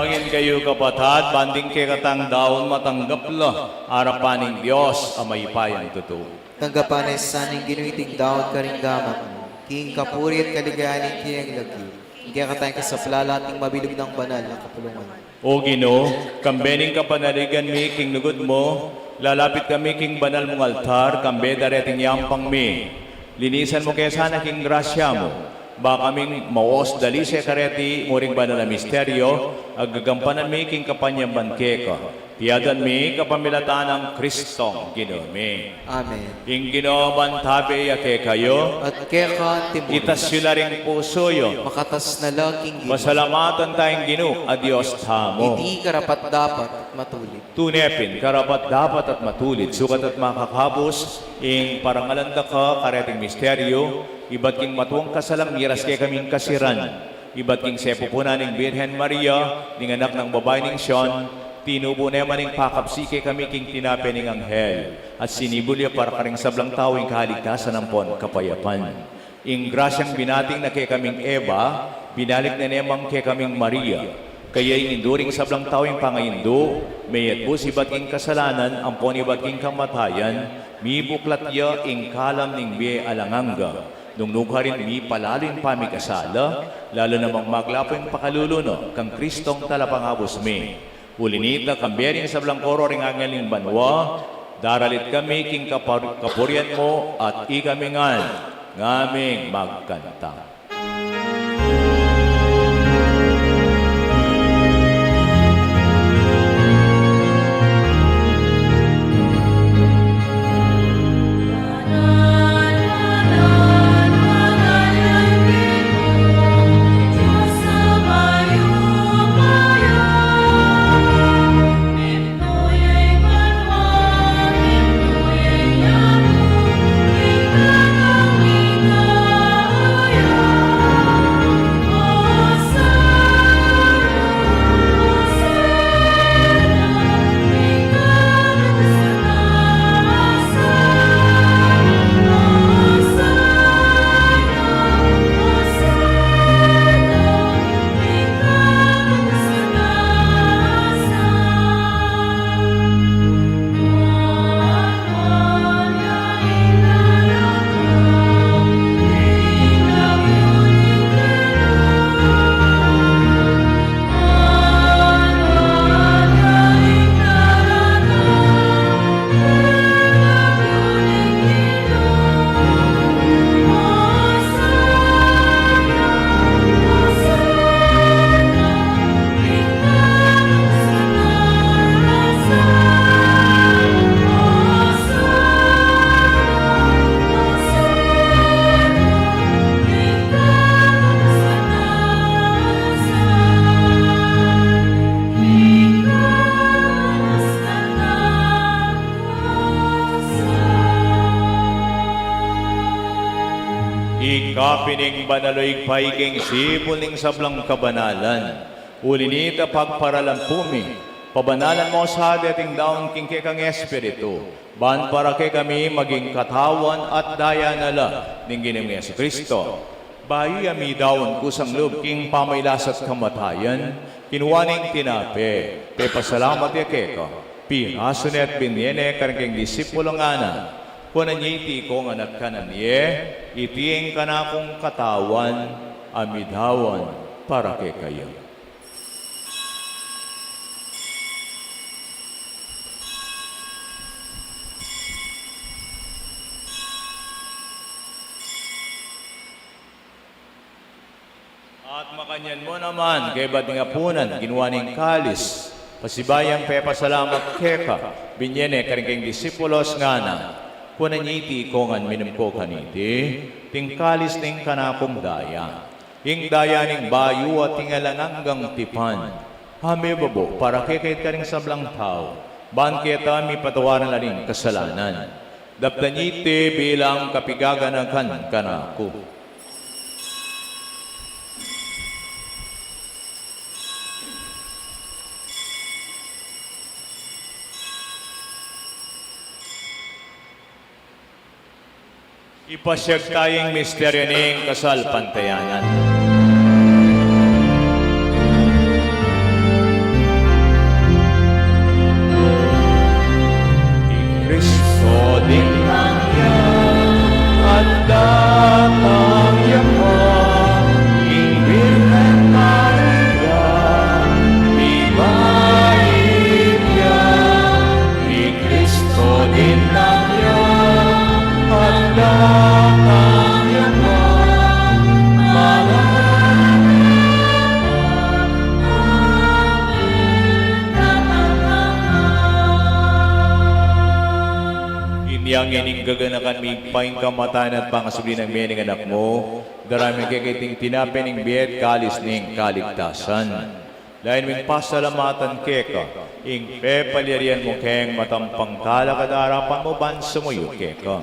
Manalangin kayo kapatid, banding kay katang daon matanggap la, arapaning Diyos amay payang totoo. Tanggapan ay saning ginuiting daot karinggaman mo. King kapuri at kaligayaning kiyang lagi. Kaya katayang kasaplala ating mabilog ng banal na kapulungan. O Ginoo, kambening kapanaligan mi king nugod mo, lalapit kami king banal mong altar, kambe dareting yampang mi. Linisan mo kaya sana king grasya mo. Ba kaming maos dali sa kareti, muring banal na misteryo, agagampanan mi king kapanyang bangkeka. Tiyadan mi kapamilataan ng Kristong Ginoo mi. Amen. Ing Ginoo bantabi yake kayo, At kaya ka timur, itas sila ring puso yo. makatas na laking gino. Pasalamatan tayong Ginoo, adios tamo. Hindi karapat dapat at matulit. Tunepin, karapat dapat at matulit, sukat at makakabos, ing parangalanda ka, kareting misteryo, iba't king matuwang kasalang miras kay kaming kasiran, iba't king sepupunan ng Birhen Maria, ning anak ng babae ning Siyon, tinubo naman ning pakapsi kay kami king tinape ning anghel, at sinibulya para karing sablang tao ing kahaligtasan ng pon kapayapan. Ing grasyang binating na kay kaming Eva, binalik na nemang kay kaming Maria, kaya induring sablang tao yung pangayindo, mayat po si bating kasalanan, ampon iba't king kamatayan, mi buklat ya ing kalam ning biye alanganga. Nung nugharin mi palalin pamikasala, lalo namang maglapo yung pakaluluno, kang Kristong talapangabos mi. Ulinita kambering sablang koro ring angel ning banwa, daralit kami king kapurian mo at ikamingan, ngaming magkanta. Ikapining banaloy paiging sipol ning sablang kabanalan. Ulinita pagparalan pumi. Pabanalan mo sa dating daon king kang espiritu. Ban para kay kami maging katawan at daya nala ning Ginoong Yesu Kristo. Bayi ami daon kusang loob king pamaylasat kamatayan. Kinuwaning tinape. Pe pasalamat ya keko. Pihaso at binyene karang disipulong ana. Kunanyiti kong anak kanan ye, itiing ka na kong katawan, amidawan para kay kayo. At makanyan mo naman, kay bating apunan, ginuwaning kalis, pasibayang pepasalamat keka, binyene karing disipulos nga na, kunanyiti kongan minumko kaniti, tingkalis ning kanakong daya. Ing daya ning bayu at tingalananggang tipan. Hame babo, para kekait ka ring sablang tao. Ban kita mi patawaran na rin kasalanan. Daptanyiti bilang kapigaganakan kanako. Ipasyag tayong misteryo ning kasal pantayanan. dating langyan at datang yaman, Virgen Maria, ibahin niya, ni Kristo din langyan at datang yaman, Inyang ining gaganakan migpaing kamatayan at pangasubli ng mening anak mo, daraming kakiting tinapin ng biyet kalis ning kaligtasan. Lain ming pasalamatan keka, ing pepalirian mo keng matampang talakadarapan mo ban sumuyo keka.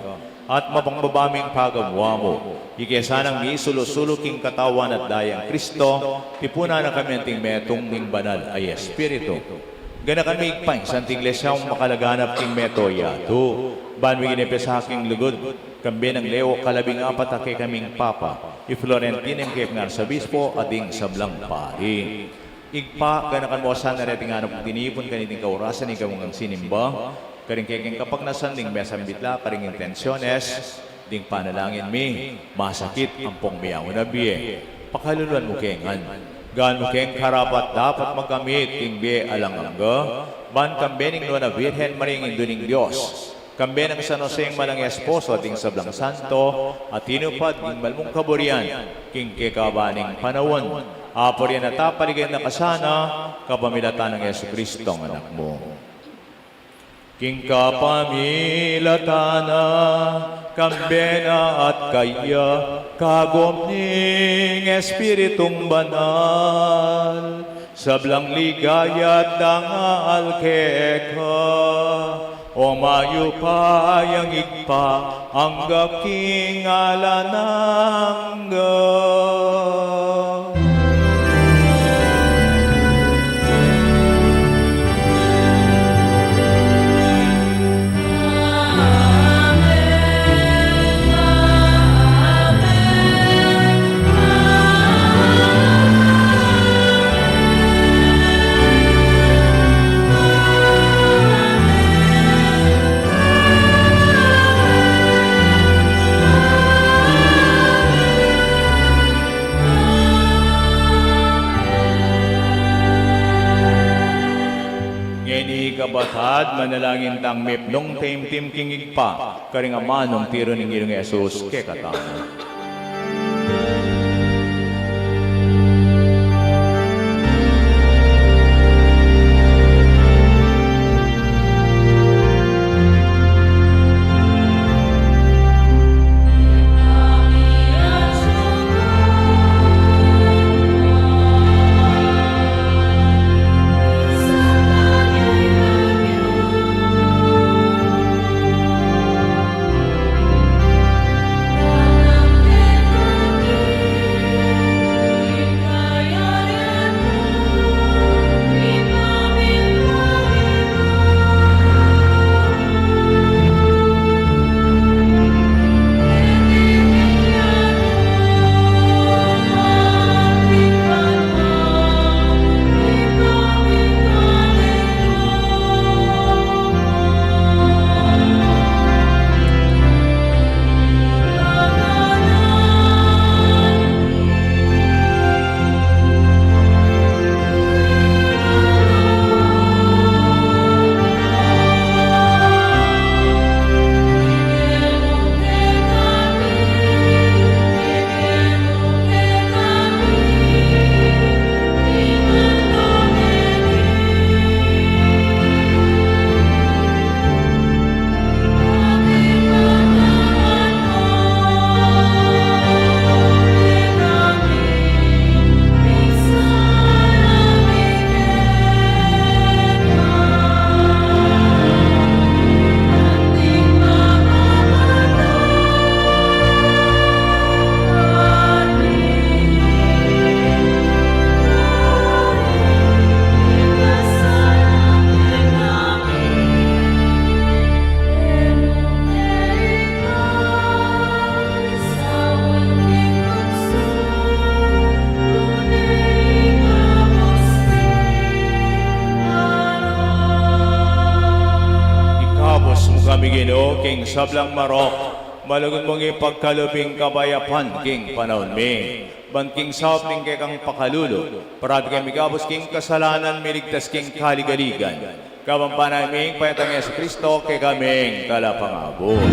At mapangbabaming pagabwa mo, ikisanang isulo-sulo king katawan at dayang Kristo, tipuna na kami ang metong ning banal ay Espiritu. Gana kami igpang santing lesyang makalaganap king meto yato. Banwig inipe sa aking lugod, kambi ng Leo kalabing apat ake kaming papa, i-Florentine ang keknar sa bispo ating sablang pari. Igpa, ganakan mo saan nareting hanap tinipon kaniting kaurasan ikaw ang sinimba, karing keking kapag nasanding mesambitla, karing intensyones, ding panalangin mi, masakit ang pong miyaw na biye. Pakaluluan mo kengan, gaan mo keng karapat dapat magkamit king biye alangangga, ban kambening no na Virgen Maring Induning Diyos, kambe ng San Jose ang malang esposo ating sablang santo at tinupad ng malmong kaburian king kekabaning panawon apor yan at paligay na kasana kapamilatan ng Yesu Kristo ang anak mo. King kapamilatana kambe na at kaya kagom ning Espiritong banal sablang ligaya at dangal keka o mayo pa yang igpa ang gaking alanangga. Kabatad, manalangin tang miplong tim-tim kingig pa, karing amanong tiro ng Ginoong Yesus, kekatama. Ginoo king sablang marok, malugon mong ipagkalubing kabayapan king panahon mi. Banking sawap ning kay kang pakalulo, parati kami gabos king kasalanan, miligtas king kaligaligan. Kabampanay ming payatang Yesu Kristo kay kaming kalapangabos.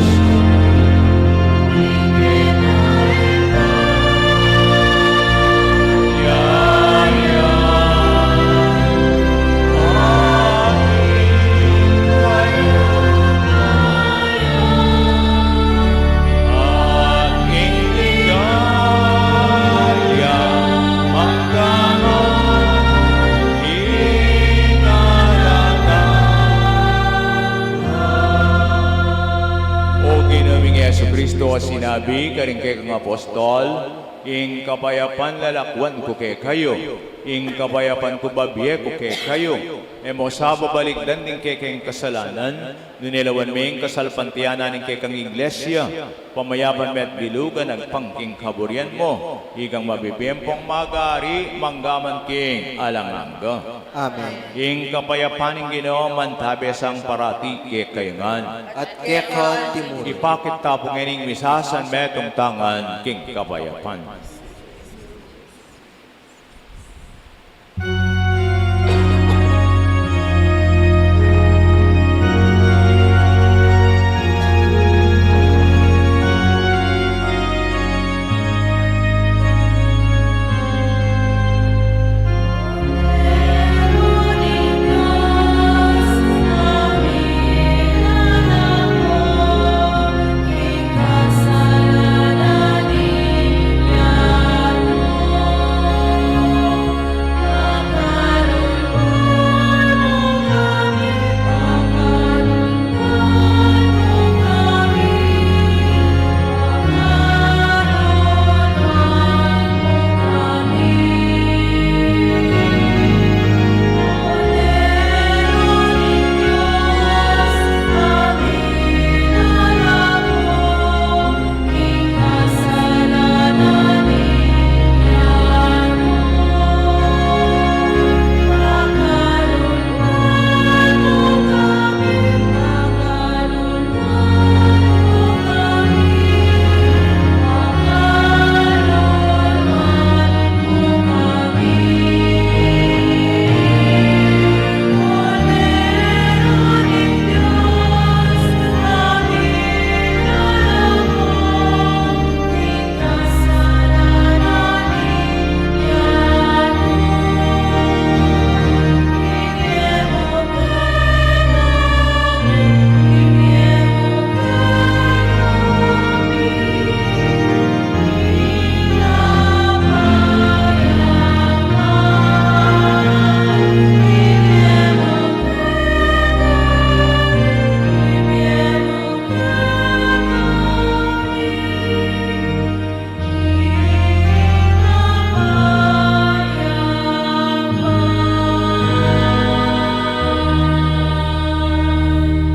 Kristo sinabi karing kay kang apostol, ing kapayapan lalakwan ko kay kayo, ing kapayapan ko babiye ko kay kayo. Emo sa babalikdan ning kay kang kasalanan, nunilawan ming kasalpantiyanan ning kay kang iglesia, pamayapan met bilugan agpangking kaburian mo, igang mabibiyempong magari, manggaman king alangangga. Amen. Ing kapayapan ning Ginoo mantabe sang parati kay kayangan. At kekan timur. Ipakit tapong ining misasan metong tangan king kapayapan.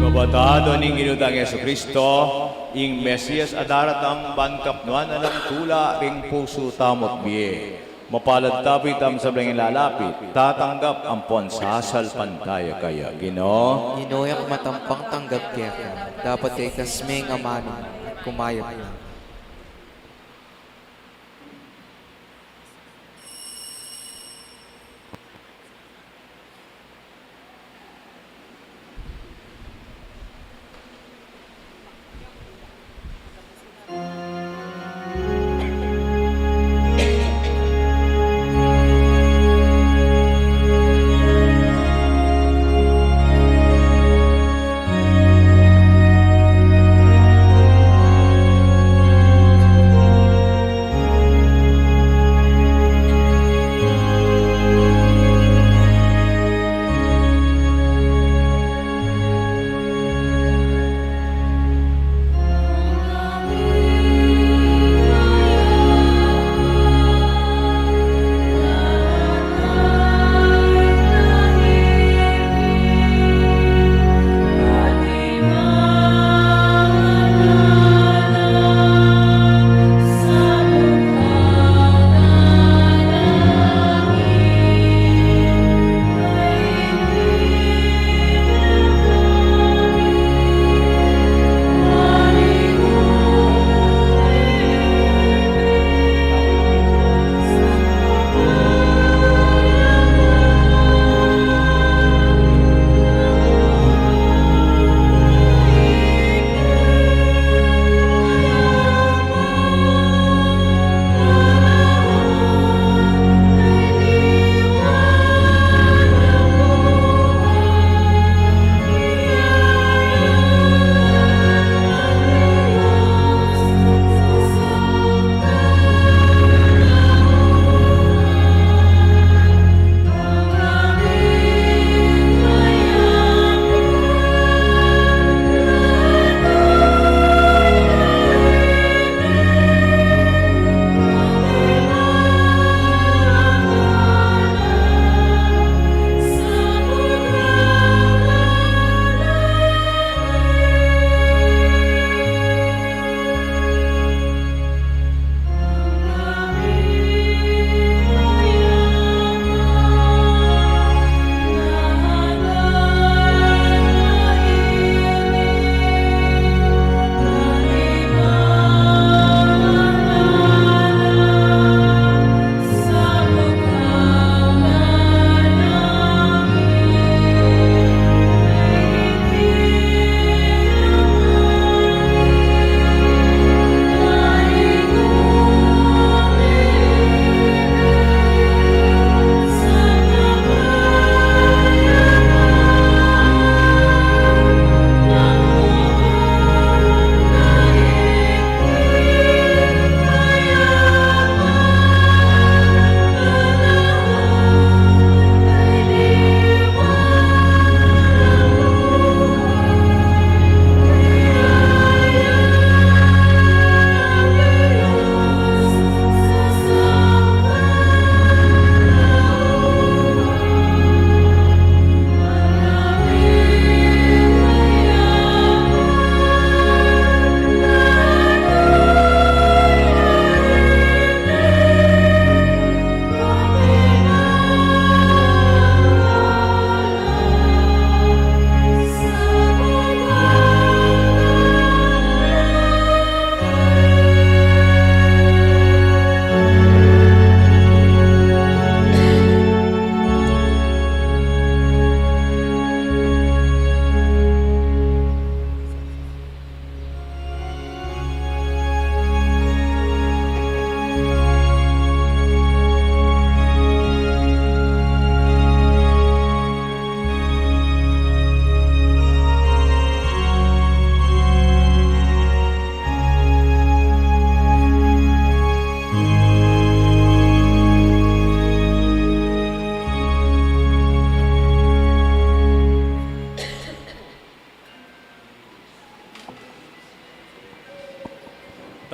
Kabatado ning Ginudang Yesu Kristo, ing Mesiyas adaratang bankapnuan alang tula ring puso tamot biye. Mapalad tabi tam sa blangin lalapit, tatanggap ang ponsasal pantaya kaya. Ginoo, Ginoyak matampang tanggap kekan. Dapat kay kasmeng amanin at kumayat na.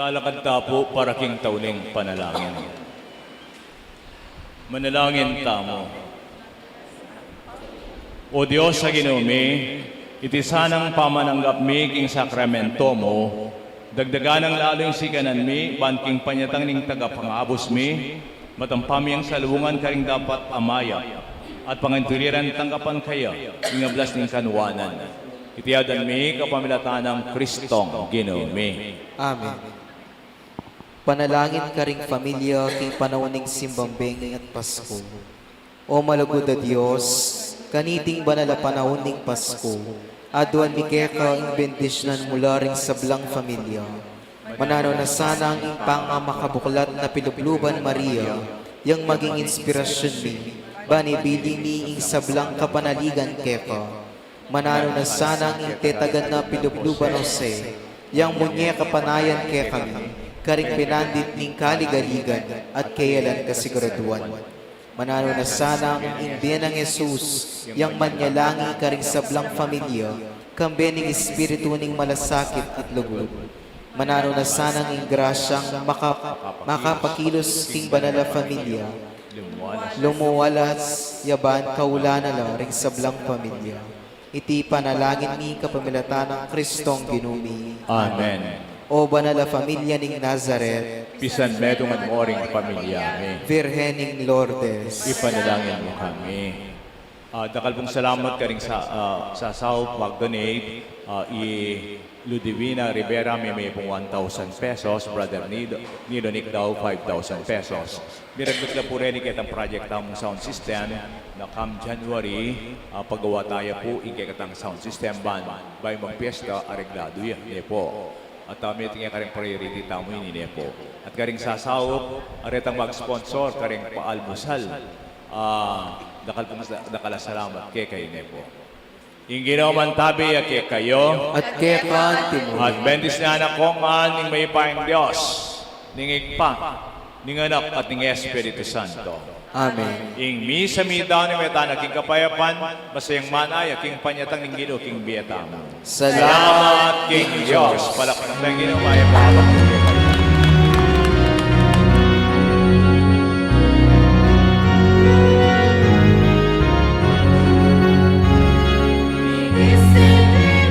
Kalakanta po para king tauling panalangin. Manalangin tamo. O Diyos sa ginumi, iti sanang pamananggap mi king sakramento mo, dagdagan ang lalo yung sikanan mi, banking panyatang ning tagapangabos mi, matampami ang salungan karing dapat amaya, at panganturiran tanggapan kaya, ingablas ning kanuwanan. Itiyadan mi kapamilatan ng Kristong ginumi. Amen. Panalangin ka ring pamilya kay panawning simbambeng at Pasko. O malugod na Diyos, kaniting banal na panahon ning Pasko, aduan mi keka ang bendisyonan mula ring sablang pamilya. Manano na sana ang impang makabuklat na pilubluban Maria, yang maging inspirasyon mi, banibiling mi ing sablang kapanaligan keka. Manano na sana ang intetagan na pilubluban Jose, yang munye kapanayan kaya kami, karing pinandit ning kaligaligan at kayalan kasiguraduan. Manano na sana ang imbiyan ng Jesus, yang manyalangi karing sablang pamilya, kambe ning espiritu ning malasakit at lugod. Manano na sana ang ingrasyang makapakilos king banal na pamilya, lumuwalas yaban kaulana la ring sablang pamilya. Iti panalangin mi kapamilatan ng Kristong ginumi. Amen. O banal na pamilya ning Nazaret, Pisan medong at moring pamilya mi. Virhen ning Lourdes, Ipanalangin mo kami. Dakal pong salamat ka rin sa South mag-donate. Ludivina Rivera may pong 1,000 pesos. Brother Nido Nick daw 5,000 pesos. Miragdot na po rin ikitang project ng sound system na come January. Paggawa tayo po ikitang sound system band. By magpiesta, areglado yan. Po. At may tingin ka rin priority tamo yun po. At karing sasawop, aretang mag-sponsor, karing paalmusal. Dakala salamat kay kayo po. Yung ginawa tabi kay kayo, at keka timo. at bendis na anak ko nga ning may paing Diyos, ning igpa, ning anak at ning Espiritu Santo. Amen. Ing misa mi daw ni meta king kapayapan, masayang manay, king panyatang ning Ginoo king biyata. Salamat king Diyos. Palakpan ng ginawa yung babak.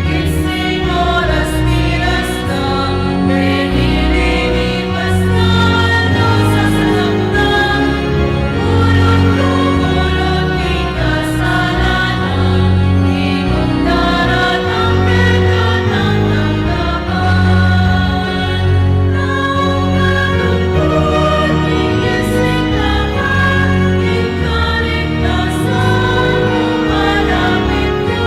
Gising oras tiras na, pinililipas na sa salaktan. Mulot di kasalanan, ikot daratang bigyan ng tanggapan. Naunatupod, igising lahat, ikaligtasan, malapit na.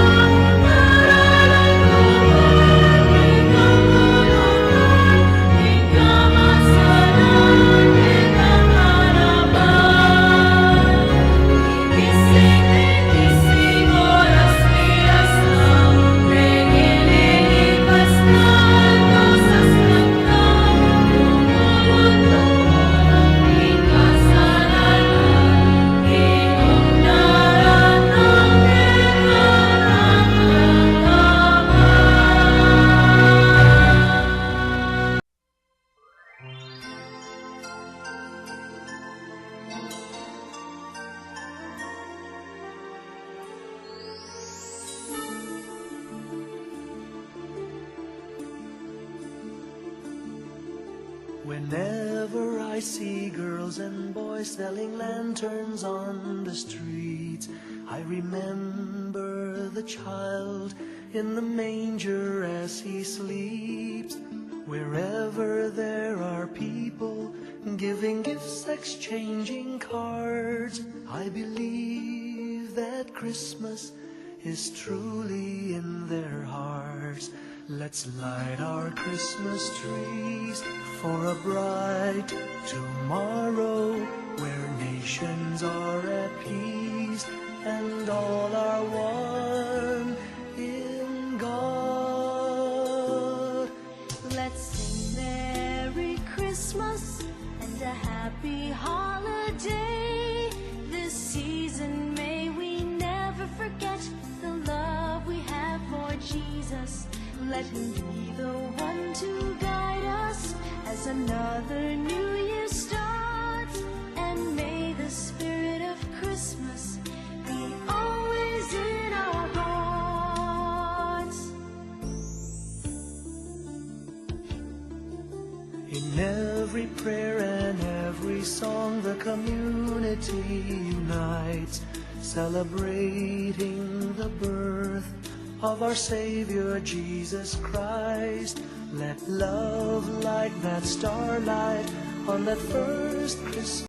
Whenever I see girls and boys selling lanterns on the streets, I remember the child in the manger as he sleeps. Wherever there are people giving gifts, exchanging cards, I believe that Christmas is truly in their hearts. Let's light our Christmas trees for a bright tomorrow where nations are at peace and all are one in God. Let's sing Merry Christmas and a Happy Holiday. This season may we never forget the love we have for Jesus. Let him be the one to guide us as another new year starts. And may the spirit of Christmas be always in our hearts. In every prayer and every song, the community unites, celebrating the birth of our Savior Jesus Christ. Let love like that starlight on that first Christmas